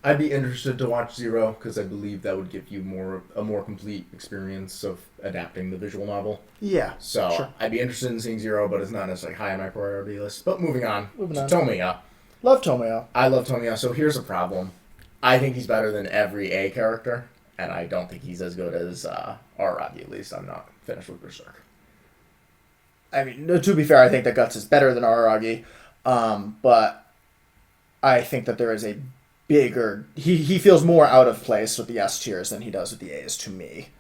I'd be interested to watch Zero, because I believe that would give you a more complete experience of adapting the visual novel. Yeah, so sure. I'd be interested in seeing Zero, but it's not necessarily high on my priority list. But moving on. Tomoya. Love Tomoya. I love Tomoya. So here's a problem. I think he's better than every A character, and I don't think he's as good as Araragi, at least. I'm not finished with Berserk. I mean, to be fair, I think that Guts is better than Araragi, but I think that there is a bigger... He feels more out of place with the S tiers than he does with the A's, to me,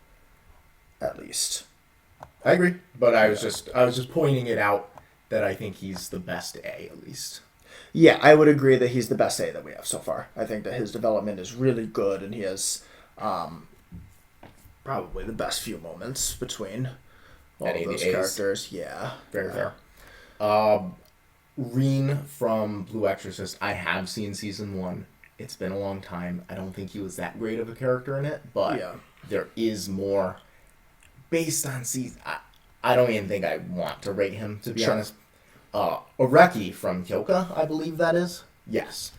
at least. I agree, but I was just pointing it out that I think he's the best A, at least. Yeah, I would agree that he's the best A that we have so far. I think that his development is really good, and he has probably the best few moments between all of those characters. Yeah. Very fair. Rin from Blue Exorcist, I have seen season 1. It's been a long time. I don't think he was that great of a character in it, but there is more based on season. I don't even think I want to rate him, to be honest. Oreki from Hyouka, I believe that is. Yes.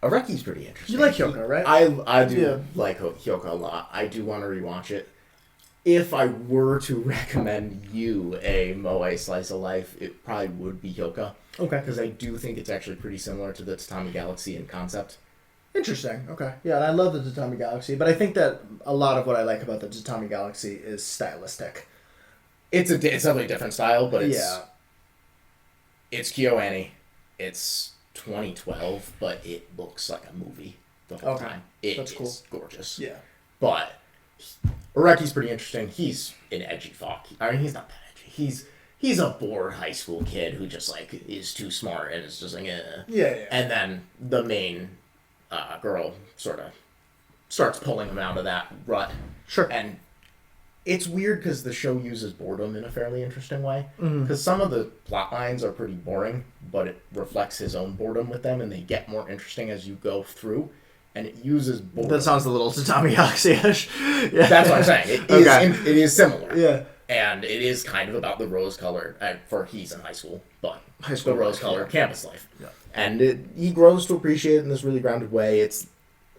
Oreki's pretty interesting. You like Hyouka, right? I do like Hyouka a lot. I do want to rewatch it. If I were to recommend you a moe slice of life, it probably would be Hyouka. Okay. Because I do think it's actually pretty similar to the Tatami Galaxy in concept. Interesting. Okay. Yeah, and I love the Tatami Galaxy, but I think that a lot of what I like about the Tatami Galaxy is stylistic. It's definitely a different style, but it's KyoAni. It's 2012, but it looks like a movie the whole time. That's cool. Gorgeous. Yeah. But Oreki's pretty interesting. He's an edgy fuck. I mean, he's not that edgy. He's a bored high school kid who just is too smart and is just like Yeah. And then the main girl sort of starts pulling him out of that rut. Sure. And it's weird because the show uses boredom in a fairly interesting way. Because some of the plot lines are pretty boring, but it reflects his own boredom with them, and they get more interesting as you go through. And it uses boredom. That sounds a little Tatami Galaxy-ish. Yeah. That's what I'm saying. It is similar. Yeah. And it is kind of about the rose-colored, he's in high school, but high school the rose-colored campus life. Yeah. And he grows to appreciate it in this really grounded way.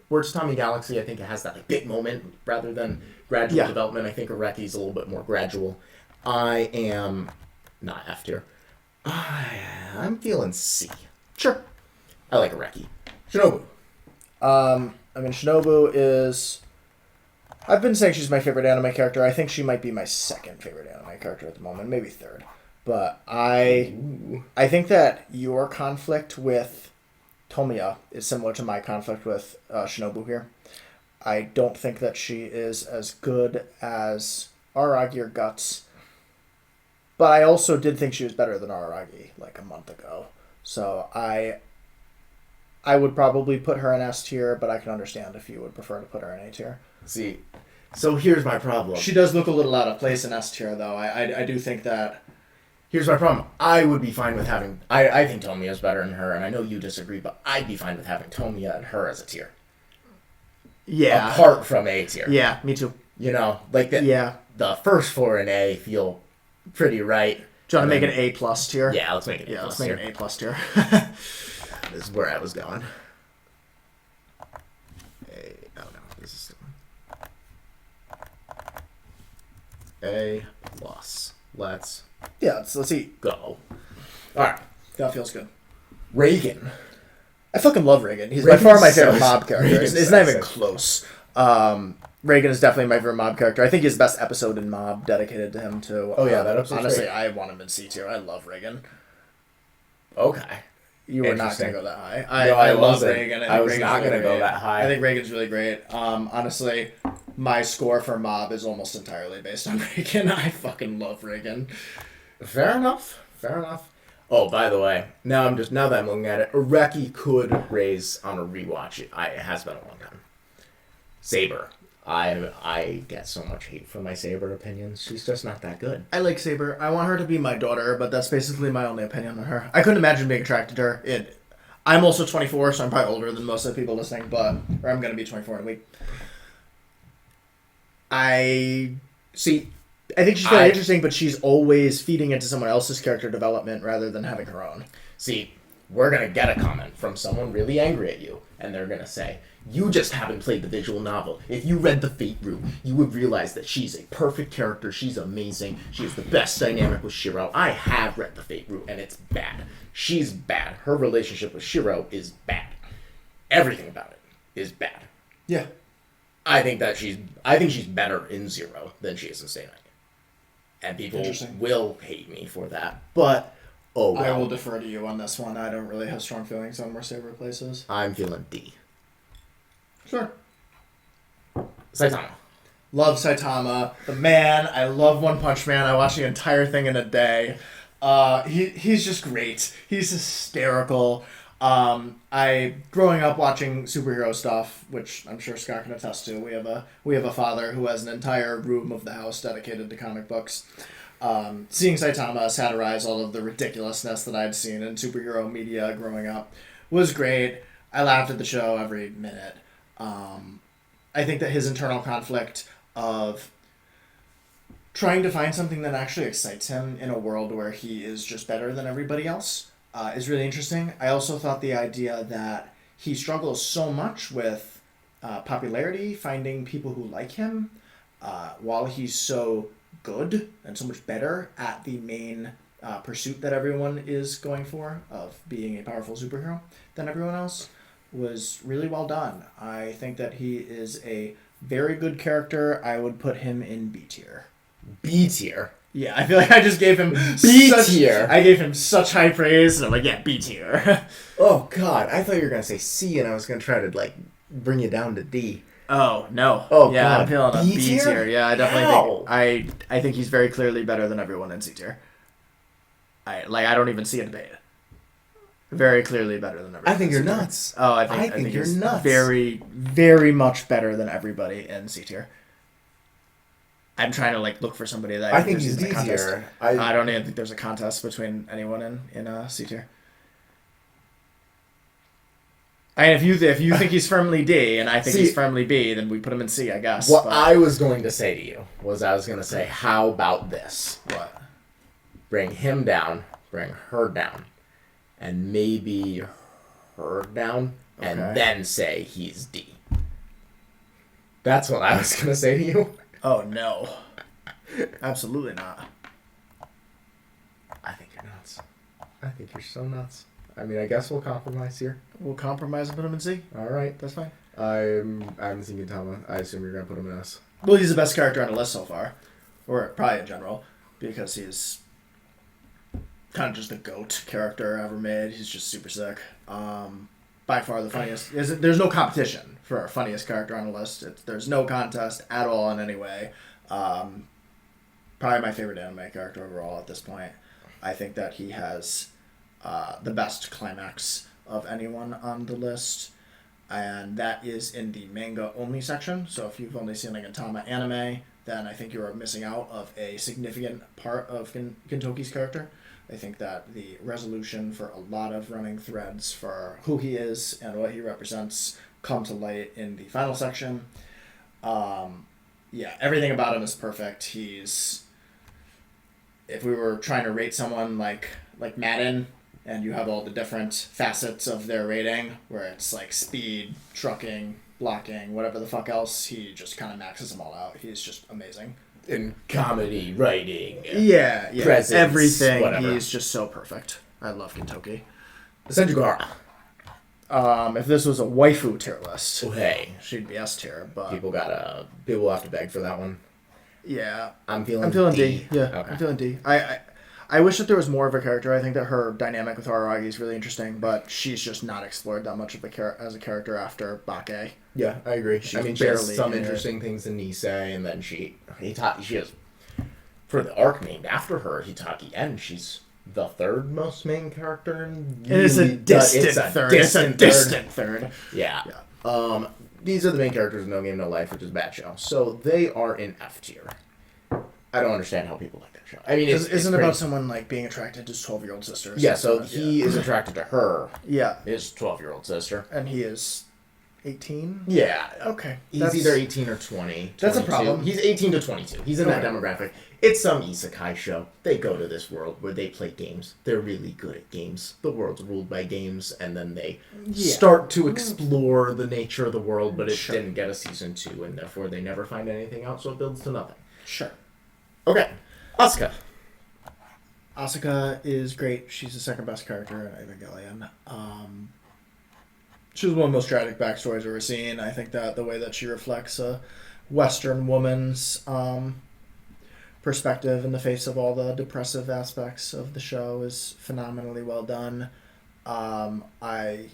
Where it's Tatami Galaxy, I think it has that big moment rather than gradual development. I think Oreki's a little bit more gradual. I am not F tier. I'm feeling C. Sure. I like Oreki. Shinobu. Shinobu is... I've been saying she's my favorite anime character. I think she might be my second favorite anime character at the moment, maybe third. But I think that your conflict with Tomiya is similar to my conflict with Shinobu here. I don't think that she is as good as Araragi or Guts, but I also did think she was better than Araragi like a month ago. So I would probably put her in S tier, but I can understand if you would prefer to put her in A tier. See, so here's my problem. She does look a little out of place in S tier, though. I do think that... Here's my problem. I would be fine with having... I think Tomiya's better than her, and I know you disagree, but I'd be fine with having Tomiya and her as a tier. Yeah. Apart from A tier. Yeah, me too. You know, like the first four in A feel pretty right. Do you want to make an A plus tier? Yeah, let's make it A plus tier. Let's make an A plus tier. This is where I was going. This is A plus. Let's see. Go. Alright. That feels good. Reagan. I fucking love Reagan. He's Reagan's by far my favorite mob character. It's not even sick. Close. Reagan is definitely my favorite mob character. I think he's the best episode in Mob dedicated to him too. Oh yeah, that episode. Honestly, great. I want him in C tier. I love Reagan. Okay. You were not going to go that high. I love Reagan. I was not going to go that high. I think Reagan's really great. Honestly, my score for Mob is almost entirely based on Reagan. I fucking love Reagan. Fair enough. Oh, by the way, now that I'm looking at it, Areki could raise on a rewatch. It has been a long time. Saber. I get so much hate for my Saber opinions. She's just not that good. I like Saber. I want her to be my daughter, but that's basically my only opinion on her. I couldn't imagine being attracted to her. I'm also 24, so I'm probably older than most of the people listening, or I'm going to be 24 in a week. I think she's very interesting, but she's always feeding into someone else's character development rather than having her own. See, we're going to get a comment from someone really angry at you, and they're going to say, you just haven't played the visual novel. If you read the Fate route, you would realize that she's a perfect character. She's amazing. She has the best dynamic with Shiro. I have read the Fate route, and it's bad. She's bad. Her relationship with Shiro is bad. Everything about it is bad. Yeah. I think she's better in Zero than she is in Stay Night. And people will hate me for that. But, oh well. I will defer to you on this one. I don't really have strong feelings on where Saber places. I'm feeling D. Sure. Saitama. Love Saitama. The man. I love One Punch Man. I watched the entire thing in a day. He's just great. He's hysterical. Growing up watching superhero stuff, which I'm sure Scott can attest to. We have a father who has an entire room of the house dedicated to comic books. Seeing Saitama satirize all of the ridiculousness that I'd seen in superhero media growing up was great. I laughed at the show every minute. I think that his internal conflict of trying to find something that actually excites him in a world where he is just better than everybody else is really interesting. I also thought the idea that he struggles so much with popularity, finding people who like him, while he's so good and so much better at the main pursuit that everyone is going for of being a powerful superhero than everyone else, was really well done. I think that he is a very good character. I would put him in B tier. B tier? Yeah, I feel like I just gave him B tier. I gave him such high praise, and I'm like, yeah, B tier. Oh God, I thought you were gonna say C, and I was gonna try to bring you down to D. Oh no. Oh yeah, God. I'm feeling a B tier. Yeah, I definitely How? think I think he's very clearly better than everyone in C tier. I don't even see a debate. Very clearly better than everyone. I think you're nuts. Oh, I think you're he's nuts. Very, very much better than everybody in C tier. I'm trying to look for somebody that I think he's D tier. I don't even think there's a contest between anyone in C tier. And if you think he's firmly D and I think he's firmly B, then we put him in C, I guess. What I was going to say to you was how about this? What? Bring him down, bring her down, and maybe her down, and then say he's D. That's what I was going to say to you. Oh, no. Absolutely not. I think you're nuts. I think you're so nuts. I mean, I guess we'll compromise here. We'll compromise and put him in C. All right. That's fine. I haven't seen Gintama. I assume you're going to put him in S. Well, he's the best character on the list so far. Or probably in general. Because he's kind of just the GOAT character ever made. He's just super sick. by far the funniest. There's no competition for our funniest character on the list. There's no contest at all in any way. Probably my favorite anime character overall at this point. I think that he has the best climax of anyone on the list. And that is in the manga only section. So if you've only seen a Gintama anime, then I think you are missing out of a significant part of Gintoki's character. I think that the resolution for a lot of running threads for who he is and what he represents come to light in the final section. Everything about him is perfect. He's... If we were trying to rate someone like Madden, and you have all the different facets of their rating, where it's like speed, trucking, blocking, whatever the fuck else, he just kind of maxes them all out. He's just amazing. In comedy, writing, presence, everything. Whatever. He's just so perfect. I love Gintoki. Senjugara. If this was a waifu tier list, she'd be S tier. But people have to beg for that one. Yeah, I'm feeling D. Yeah, okay. I'm feeling D. I wish that there was more of a character. I think that her dynamic with Haruhi is really interesting, but she's just not explored that much of as a character after Bake. Yeah, I agree. She has some interesting things in Nisei, and then she has, for the arc named after her, Hitaki N, she's the third most main character. It's a distant third. Yeah. These are the main characters in No Game No Life, which is a bad show. So they are in F tier. I don't understand how people like that show. I mean, isn't about someone like being attracted to his 12-year-old sister. Yeah, so he is attracted to her. Yeah. His 12-year-old sister. And he is 18? Yeah. Okay. He's either 18 or 20. That's a problem. He's 18 to 22. He's in that demographic. It's some isekai show. They go to this world where they play games. They're really good at games. The world's ruled by games, and then they start to explore the nature of the world, but it didn't get a season 2, and therefore they never find anything out, so it builds to nothing. Sure. Okay. Asuka. Asuka is great. She's the second best character in Evangelion. She's one of the most tragic backstories I've ever seen. I think that the way that she reflects a Western woman's perspective in the face of all the depressive aspects of the show is phenomenally well done. I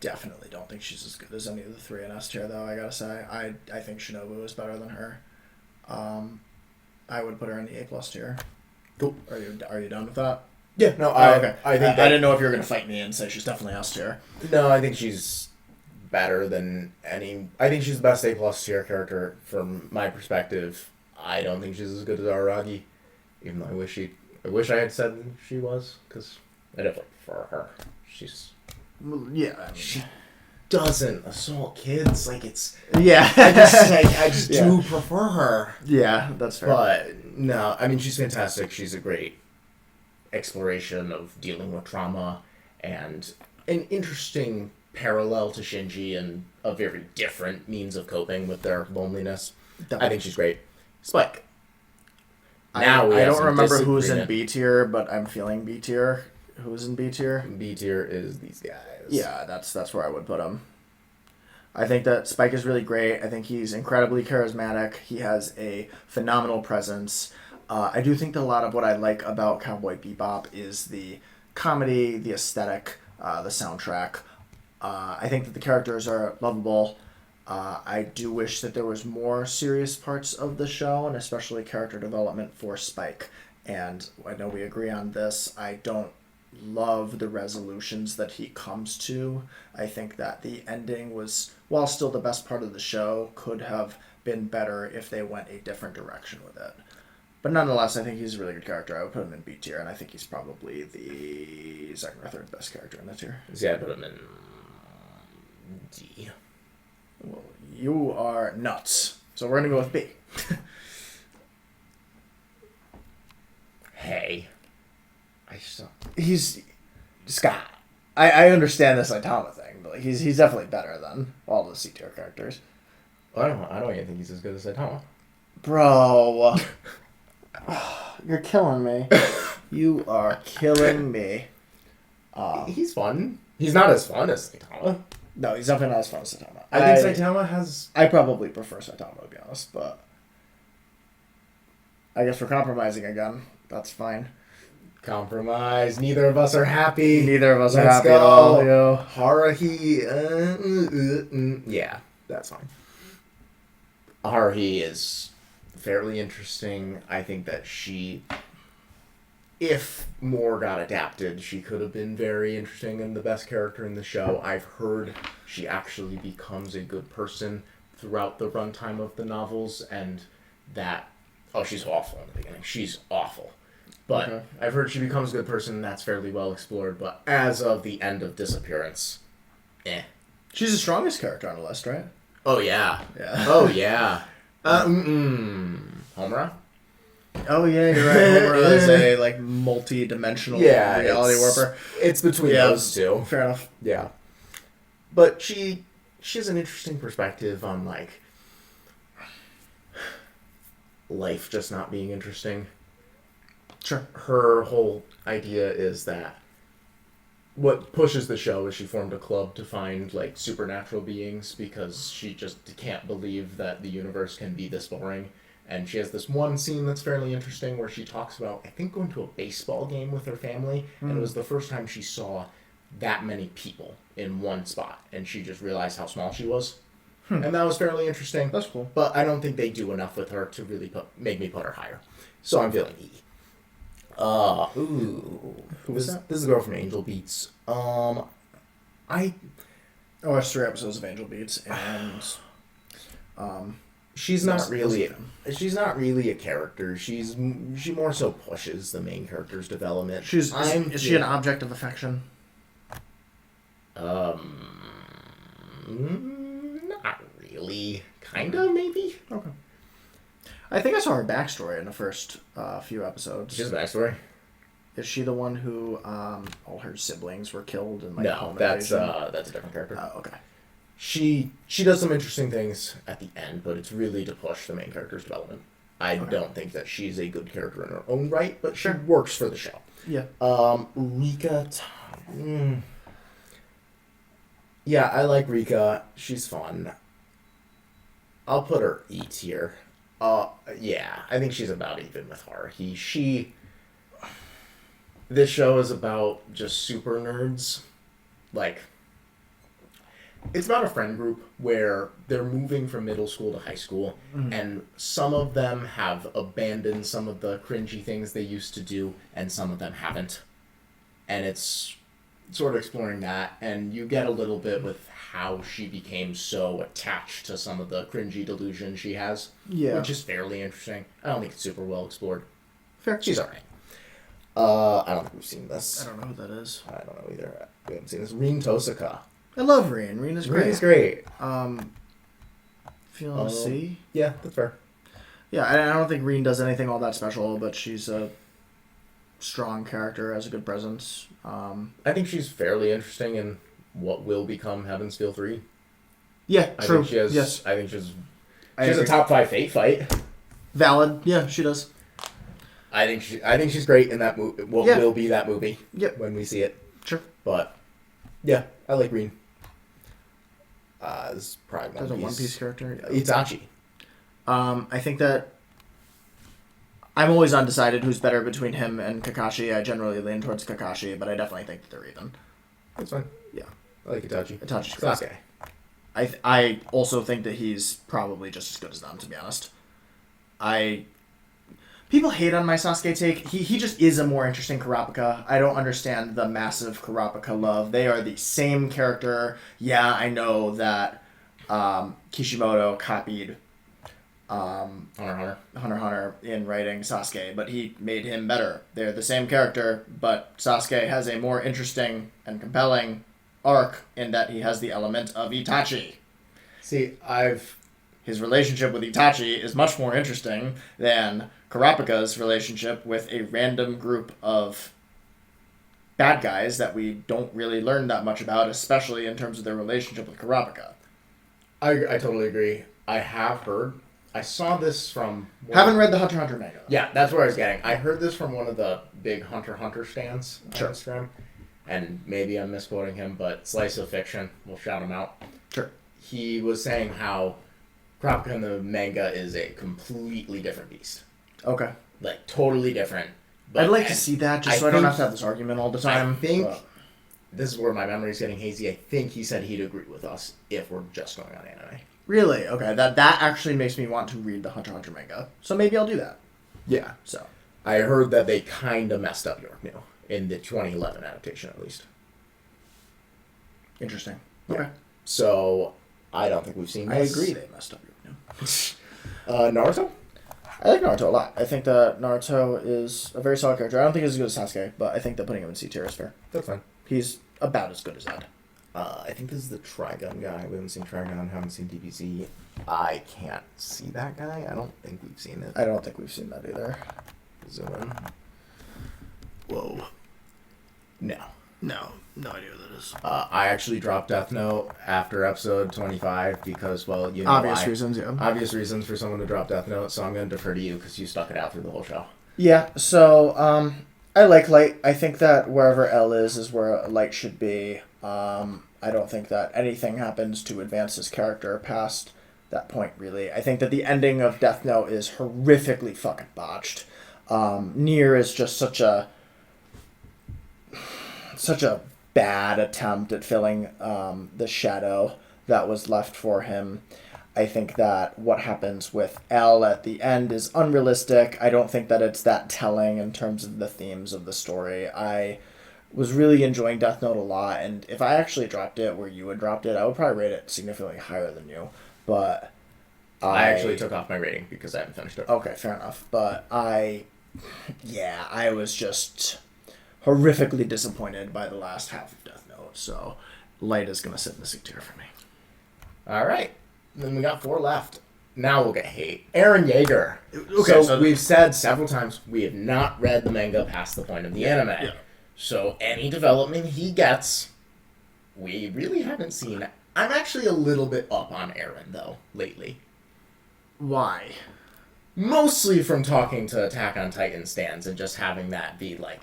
definitely don't think she's as good as any of the three in S tier, though, I gotta say. I think Shinobu is better than her. I would put her in the A+ tier. Cool. Are you done with that? Yeah, no, okay. I didn't know if you were going to fight me and say she's definitely S tier. No, I think she's better than any... I think she's the best A+ tier character from my perspective. I don't think she's as good as Araragi, even though I wish I had said she was, because I definitely prefer her. She's... Well, yeah, I mean... She doesn't assault kids, like it's... Yeah. I just do prefer her. Yeah, that's fair. But, no, I mean, she's fantastic. She's a great exploration of dealing with trauma and an interesting parallel to Shinji and a very different means of coping with their loneliness. Definitely. I think she's great. Spike. Now I don't remember who's in B tier, but I'm feeling B tier. Who's in B tier? B tier is these guys. Yeah, that's where I would put him. I think that Spike is really great. I think he's incredibly charismatic. He has a phenomenal presence. I do think that a lot of what I like about Cowboy Bebop is the comedy, the aesthetic, the soundtrack. I think that the characters are lovable. I do wish that there was more serious parts of the show, and especially character development for Spike. And I know we agree on this. I don't love the resolutions that he comes to. I think that the ending was, while still the best part of the show, could have been better if they went a different direction with it. But nonetheless, I think he's a really good character. I would put him in B tier, and I think he's probably the second or third best character in the tier. Yeah, I'd put him in D. Well, you are nuts. So we're going to go with B. Hey. He's Scott. I understand the Saitama thing, but like, he's definitely better than all the C tier characters. I don't even think he's as good as Saitama. Bro. You're killing me. You are killing me. He's fun. He's not as fun as Saitama. No, he's definitely not as fun as Saitama. I think Saitama has... I probably prefer Saitama, to be honest, but... I guess we're compromising again. That's fine. Compromise. Neither of us are happy. Neither of us are Let's happy go. at all. Yo. Haruhi. Yeah, that's fine. Haruhi is fairly interesting. I think that she, if more got adapted, she could have been very interesting and the best character in the show. I've heard she actually becomes a good person throughout the runtime of the novels, and that, she's awful in the beginning. She's awful. But okay. I've heard she becomes a good person, that's fairly well explored, but as of the end of Disappearance, She's the strongest character on the list, right? Oh, yeah. Yeah. Oh, yeah. Homura? Oh, yeah, you're right. Homura is a, like, multi-dimensional reality warper. It's between those two. Fair enough. Yeah. But she has an interesting perspective on, like, life just not being interesting. Sure. Her whole idea is that what pushes the show is she formed a club to find, like, supernatural beings because she just can't believe that the universe can be this boring. And she has this one scene that's fairly interesting where she talks about, I think, going to a baseball game with her family, and it was the first time she saw that many people in one spot, and she just realized how small she was. And that was fairly interesting. That's cool. But I don't think they do enough with her to really make me put her higher. So I'm feeling E. Who was that? This is the girl from Angel Beats. I watched 3 episodes of Angel Beats, and she's not really a character. She more so pushes the main character's development. Is she an object of affection? Not really. Kinda, maybe. Okay. I think I saw her backstory in the first few episodes. She has a backstory? Is she the one who all her siblings were killed in, like, no, that's a different character. Oh, okay. She does some interesting things at the end, but it's really to push the main character's development. I don't think that she's a good character in her own right, but she works for the show. Yeah. Rika. Yeah, I like Rika. She's fun. I'll put her E tier. Yeah, I think she's about even with Haruhi. This show is about just super nerds. Like, it's about a friend group where they're moving from middle school to high school, and some of them have abandoned some of the cringy things they used to do, and some of them haven't. And it's sort of exploring that, and you get a little bit with how she became so attached to some of the cringy delusion she has, which is fairly interesting. I don't think it's super well explored. Fair. She's alright. I don't think we've seen this. I don't know who that is. I don't know either. We haven't seen this. Rin Tosaka. I love Rin. Rin is great. Rin's great. Feeling a C? Yeah, that's fair. Yeah, I don't think Rin does anything all that special, but she's a strong character, has a good presence. I think she's fairly interesting in what will become Heaven's Feel 3. Yeah, true. Yes. I think she has a top 5 Fate fight. Valid. Yeah, she does. I think she's great in that movie. What will be that movie? Yep. When we see it. Sure. But yeah, I like Rin. This is probably One Piece. One Piece character. Yeah. Itachi. I think that I'm always undecided who's better between him and Kakashi. I generally lean towards Kakashi, but I definitely think that they're even. That's fine. Yeah. I like Itachi. Itachi's great. Sasuke. I also think that he's probably just as good as them, to be honest. People hate on my Sasuke take. He just is a more interesting Kurapika. I don't understand the massive Kurapika love. They are the same character. Yeah, I know that Kishimoto copied Hunter x Hunter in writing Sasuke, but he made him better. They're the same character, but Sasuke has a more interesting and compelling arc in that he has the element of Itachi. See, His relationship with Itachi is much more interesting than Kurapika's relationship with a random group of bad guys that we don't really learn that much about, especially in terms of their relationship with Kurapika. I totally agree. I have heard. I saw this from... Haven't read the Hunter x Hunter manga. Yeah, that's where I was getting. I heard this from one of the big Hunter x Hunter stands on Instagram. And maybe I'm misquoting him, but Slice of Fiction, we'll shout him out. Sure. He was saying how Kurapika in the manga is a completely different beast. Okay. Like, totally different. I'd like to see that just so I don't have to have this argument all the time. I think this is where my memory's getting hazy. I think he said he'd agree with us if we're just going on anime. Really? Okay. That actually makes me want to read the Hunter x Hunter manga. So maybe I'll do that. Yeah. So I heard that they kind of messed up York New in the 2011 adaptation, at least. Interesting. Yeah. Okay. So I don't think we've seen this. I agree they messed up York New. Naruto? I like Naruto a lot. I think that Naruto is a very solid character. I don't think he's as good as Sasuke, but I think that putting him in C tier is fair. That's fine. He's about as good as Ed. I think this is the Trigun guy. We haven't seen Trigun, haven't seen DBZ. I can't see that guy. I don't think we've seen it. I don't think we've seen that either. Zoom in. Whoa. No. No idea what that is. I actually dropped Death Note after episode 25 because, well, you know obvious reasons, yeah. Obvious reasons for someone to drop Death Note, so I'm going to defer to you because you stuck it out through the whole show. Yeah, so, I like Light. I think that wherever L is where Light should be. I don't think that anything happens to advance his character past that point, really. I think that the ending of Death Note is horrifically fucking botched. Nier is just such a bad attempt at filling the shadow that was left for him. I think that what happens with L at the end is unrealistic. I don't think that it's that telling in terms of the themes of the story. I was really enjoying Death Note a lot, and if I actually dropped it where you had dropped it, I would probably rate it significantly higher than you. But I actually took off my rating because I haven't finished it. Okay, fair enough. But I was just horrifically disappointed by the last half of Death Note, so Light is going to sit in the C tier for me. All right. Then we got 4 left. Now we'll get hate. Eren Yeager. Okay, so we've said several times we have not read the manga past the point of the anime. Yeah. So any development he gets, we really haven't seen. I'm actually a little bit up on Eren, though, lately. Why? Mostly from talking to Attack on Titan stans and just having that be, like,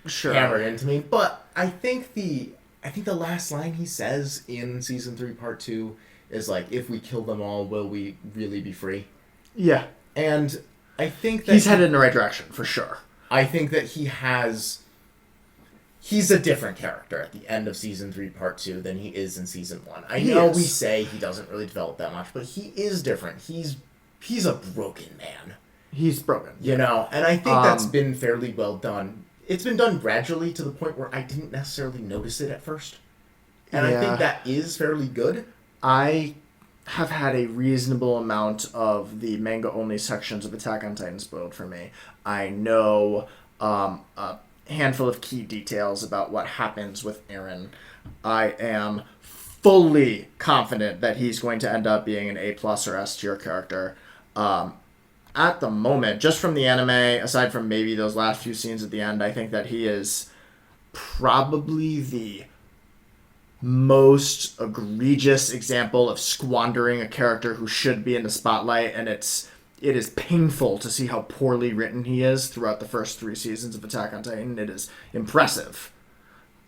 hammered into me. But I think the last line he says in Season 3, Part 2 is, like, if we kill them all, will we really be free? Yeah. And I think that... he's headed in the right direction, for sure. I think that he's a different character at the end of Season 3, Part 2 than he is in Season 1. I know we say he doesn't really develop that much, but he is different. He's a broken man. He's broken. You know, and I think that's been fairly well done. It's been done gradually to the point where I didn't necessarily notice it at first. And I think that is fairly good. I have had a reasonable amount of the manga-only sections of Attack on Titan spoiled for me. I know a handful of key details about what happens with Eren. I am fully confident that he's going to end up being an A+ or S tier character. At the moment, just from the anime, aside from maybe those last few scenes at the end, I think that he is probably the most egregious example of squandering a character who should be in the spotlight, and it is painful to see how poorly written he is throughout the first 3 seasons of Attack on Titan. It is impressive.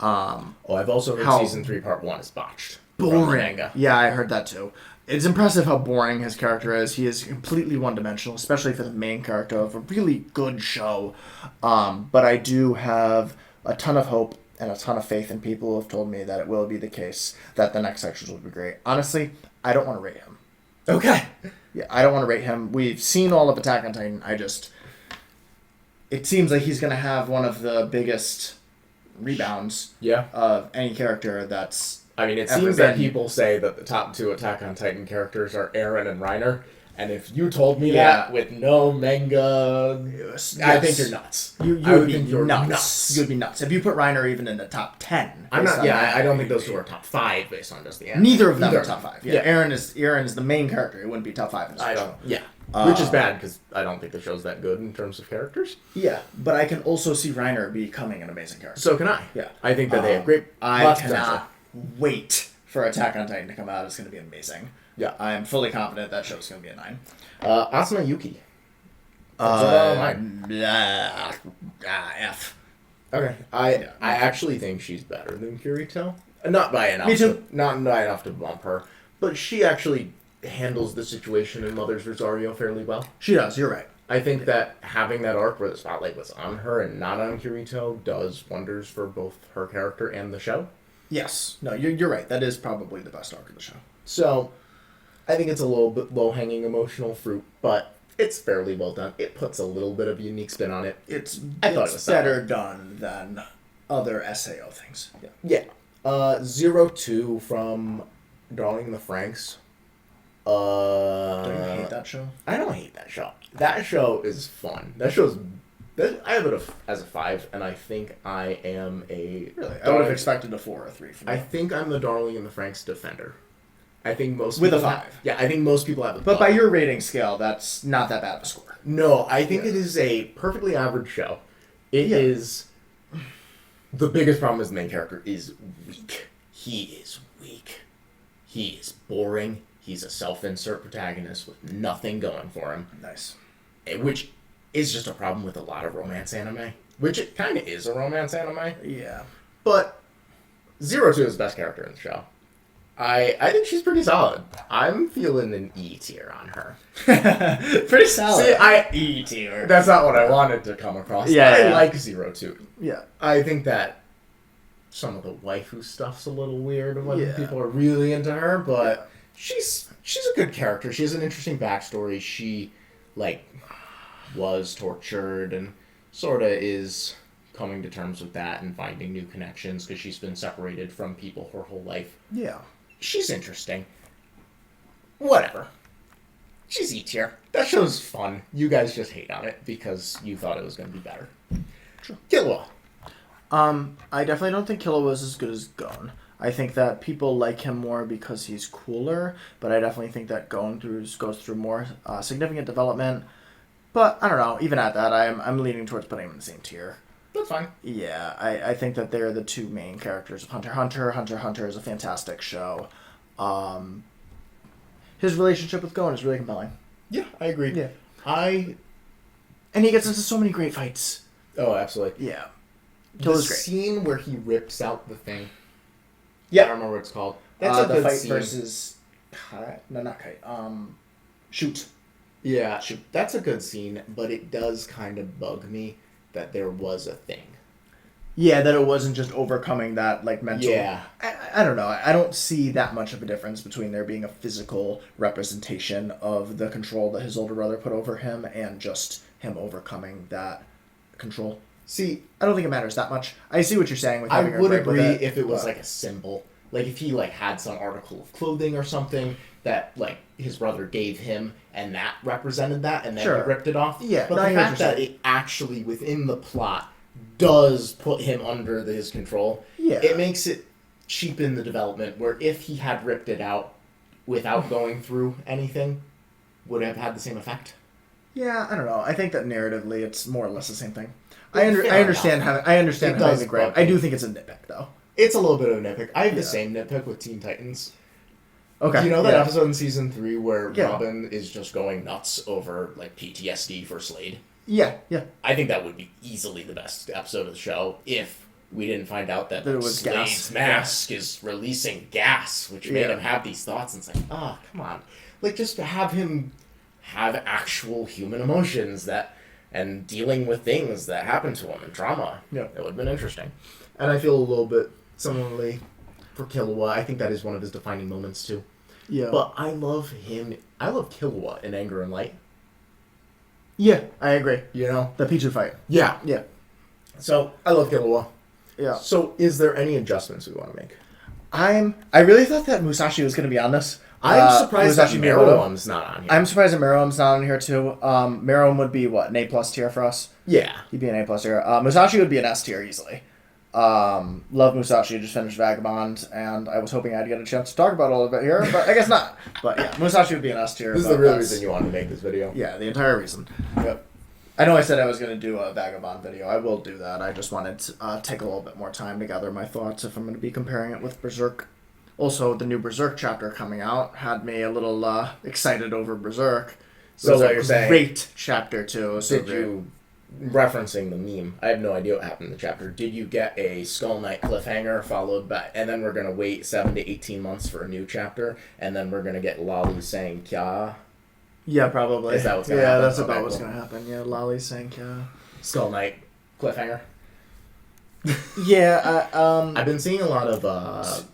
I've also heard Season 3, Part 1 is botched. Boring. Yeah, I heard that too. It's impressive how boring his character is. He is completely one-dimensional, especially for the main character of a really good show. But I do have a ton of hope and a ton of faith in people who have told me that it will be the case, that the next sections will be great. Honestly, I don't want to rate him. Okay. Yeah, I don't want to rate him. We've seen all of Attack on Titan. It seems like he's going to have one of the biggest rebounds of any character that's... I mean, it seems that people say that the top 2 Attack on Titan characters are Eren and Reiner. And if you told me that with no manga, I think you're nuts. You would be nuts. You would be nuts. If you put Reiner even in the top 10. I'm not. Yeah, I don't think those 2 are top 5 based on just the anime. Neither of them are top 5. Yeah, Eren is the main character. It wouldn't be top 5 in this show. Yeah. Which is bad because I don't think the show's that good in terms of characters. Yeah, but I can also see Reiner becoming an amazing character. So can I. Yeah. I think that they have great I cannot wait for Attack on Titan to come out. It's going to be amazing. Yeah. I'm fully confident that show's going to be a 9. Asuna Yuki. F. Okay. I actually think she's better than Kirito. Not by enough. Me too. Not by enough to bump her. But she actually handles the situation in Mother's Rosario fairly well. She does. You're right. I think that having that arc where the spotlight was on her and not on Kirito does wonders for both her character and the show. Yes. No, you're right. That is probably the best arc of the show. So, I think it's a little bit low-hanging emotional fruit, but it's fairly well done. It puts a little bit of unique spin on it. It's better solid. Done than other SAO things. Yeah. 0-2 from Darling the Franxx. Don't you hate that show? I don't hate that show. That show is fun. I have it as a 5, and I think I am a... Really? I would have expected a 4 or 3 from I think I'm the Darling and the Franxx defender. I think most with people a 5. I think most people have it. But by your rating scale, that's not that bad of a score. No, I think it is a perfectly average show. It is... The biggest problem is the main character is weak. He is weak. He is boring. He's a self-insert protagonist with nothing going for him. Nice. Which is just a problem with a lot of romance anime. Which it kind of is a romance anime. Yeah. But 0-2 is the best character in the show. I think she's pretty solid. I'm feeling an E tier on her. Pretty solid. See, E tier. That's not what I wanted to come across. I like 0-2. Yeah. I think that some of the waifu stuff's a little weird when people are really into her, but she's a good character. She has an interesting backstory. She was tortured and sort of is coming to terms with that and finding new connections because she's been separated from people her whole life. Yeah. She's interesting. Whatever. She's E tier. That show's fun. You guys just hate on it because you thought it was going to be better. Sure. Killua. I definitely don't think Killua was as good as Gon. I think that people like him more because he's cooler, but I definitely think that Gon goes through more significant development. But I don't know. Even at that, I'm leaning towards putting him in the same tier. That's fine. Yeah, I think that they're the two main characters of Hunter x Hunter. Hunter x Hunter is a fantastic show. His relationship with Gon is really compelling. Yeah, I agree. Yeah. And he gets into so many great fights. Oh, absolutely. Yeah. The scene where he rips out the thing. Yeah. I don't remember what it's called. That's a the good fight scene. versus Kite. No, not Kite. Shoot. Yeah, Shoot. That's a good scene, but it does kind of bug me that there was a thing. Yeah, that it wasn't just overcoming that mental. Yeah. I don't know. I don't see that much of a difference between there being a physical representation of the control that his older brother put over him and just him overcoming that control. See, I don't think it matters that much. I see what you're saying with having I would her break agree with it, if it was a symbol. If he had some article of clothing or something that his brother gave him and that represented that and then he ripped it off. Yeah. But the fact that it actually within the plot does put him under his control, it makes it cheapen the development where if he had ripped it out without going through anything, would it have had the same effect? Yeah, I don't know. I think that narratively it's more or less the same thing. I understand having the gripe. I do think it's a nitpick though. It's a little bit of a nitpick. I have the same nitpick with Teen Titans. Okay. Do you know that episode in season 3 where Robin is just going nuts over PTSD for Slade? Yeah, yeah. I think that would be easily the best episode of the show if we didn't find out that it was Slade's mask is releasing gas, which made him have these thoughts. And it's oh, come on. Just to have him have actual human emotions and dealing with things that happen to him and trauma. Yeah. It would have been interesting. And I feel a little bit similarly for Killua. I think that is one of his defining moments too. Yeah. But I love him. I love Killua in Anger and Light. Yeah, I agree. You know? The Pichu fight. Yeah. Yeah. So, I love Killua. Yeah. So, is there any adjustments we want to make? I really thought that Musashi was going to be on this. I'm surprised that Meruem's not on here. I'm surprised that Meruem's not on here too. Meruem would be what, an A+ tier for us? Yeah. He'd be an A+ tier. Musashi would be an S tier easily. Love Musashi, just finished Vagabond, and I was hoping I'd get a chance to talk about it a little bit here, but I guess not. But yeah, Musashi would be an S tier. This is the real reason you wanted to make this video. Yeah, the entire reason. Yep. I know I said I was going to do a Vagabond video. I will do that. I just wanted to take a little bit more time to gather my thoughts if I'm going to be comparing it with Berserk. Also, the new Berserk chapter coming out had me a little excited over Berserk. So what you're saying? Great chapter too. So did you, referencing the meme, I have no idea what happened in the chapter. Did you get a Skull Knight cliffhanger followed by, and then we're going to wait 7 to 18 months for a new chapter, and then we're going to get Lalu saying Kya? Yeah, probably. Is that what's gonna happen? Yeah, that's Okay, about what's cool. gonna happen. Yeah, Lolly Sink. Yeah. Skull Knight cliffhanger. Yeah. I've been seeing a lot of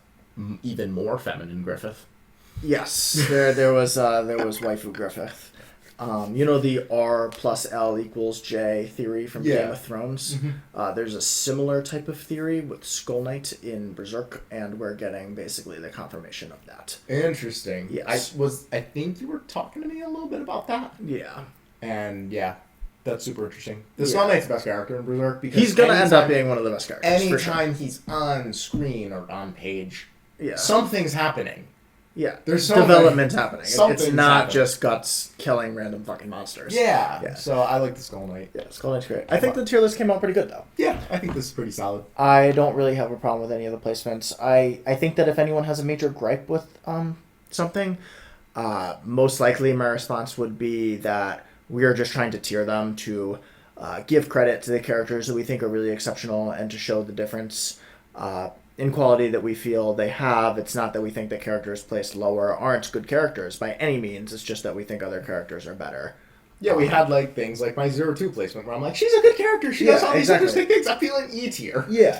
even more feminine Griffith. Yes, there was waifu Griffith. You know the R plus L equals J theory from Game of Thrones? Mm-hmm. There's a similar type of theory with Skull Knight in Berserk, and we're getting basically the confirmation of that. Interesting. Yes. I think you were talking to me a little bit about that. Yeah. And yeah, that's super interesting. The Skull Knight's the best character in Berserk because he's gonna end up being one of the best characters. Anytime he's on screen or on page, something's happening. Yeah, there's development happening. It's not happening. just Guts killing random fucking monsters. Yeah. So I like the Skull Knight. Yeah, Skull Knight's great. I think the tier list came out pretty good though. Yeah, I think this is pretty solid. I don't really have a problem with any of the placements. I think that if anyone has a major gripe with something, most likely my response would be that we are just trying to tier them to give credit to the characters that we think are really exceptional and to show the difference in quality that we feel they have. It's not that we think that characters placed lower aren't good characters by any means. It's just that we think other characters are better. Yeah, we had like things like my 0-2 placement where I'm like, she's a good character. She does all these interesting things. I feel an E tier. Yeah,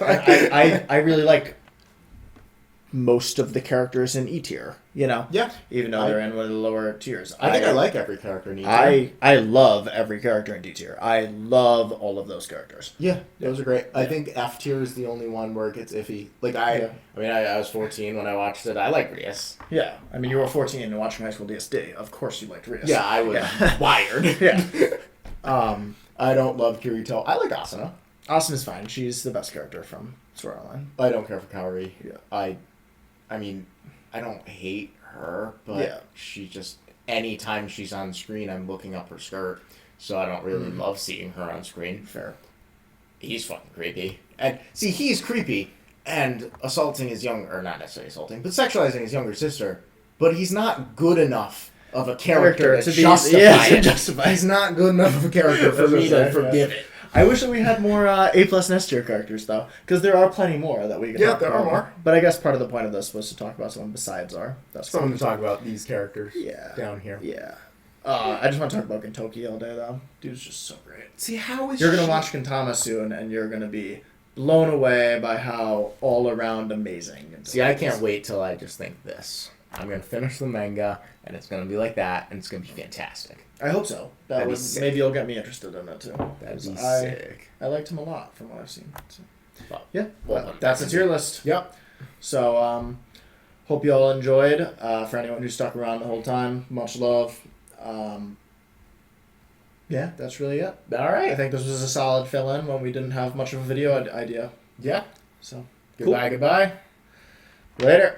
I really like most of the characters in E tier, you know? Yeah. Even though they're in one of the lower tiers. I think I like every character in E tier. I love every character in D tier. I love all of those characters. Yeah, those are great. I think F tier is the only one where it gets iffy. Like I was 14 when I watched it. I like Geass. Yeah. I mean, you were 14 and watching High School DSD. Of course you liked Geass. Yeah, I was wired. Yeah. I don't love Kirito. I like Asuna. Asuna's fine. She's the best character from Sword Art Online. I don't care for Kaori. Yeah. I mean, I don't hate her, but she just, anytime she's on screen, I'm looking up her skirt, so I don't really love seeing her on screen. Fair. He's fucking creepy. And, see, he's creepy, and assaulting his or not necessarily assaulting, but sexualizing his younger sister, but he's not good enough of a character to justify it. He's not good enough of a character for me to forgive it. I wish that we had more A plus S tier characters, though, because there are plenty more that we can talk about. Yeah, there are more. But I guess part of the point of this was to talk about someone besides our. Someone to talk about these characters down here. Yeah. I just want to talk about Gintoki all day, though. Dude's just so great. See, how is You're going to watch Gintama soon, and you're going to be blown away by how all-around amazing Gintoki See, I can't wait till I just think this. I'm going to finish the manga, and it's going to be like that, and it's going to be fantastic. I hope so. Maybe you'll get me interested in it, too. That'd be sick. I liked him a lot from what I've seen. So. Well, Yeah, that's the tier list. Yep. So, hope you all enjoyed. For anyone who stuck around the whole time, much love. Yeah, that's really it. All right. I think this was a solid fill-in when we didn't have much of a video idea. Yeah. So, Goodbye. Later.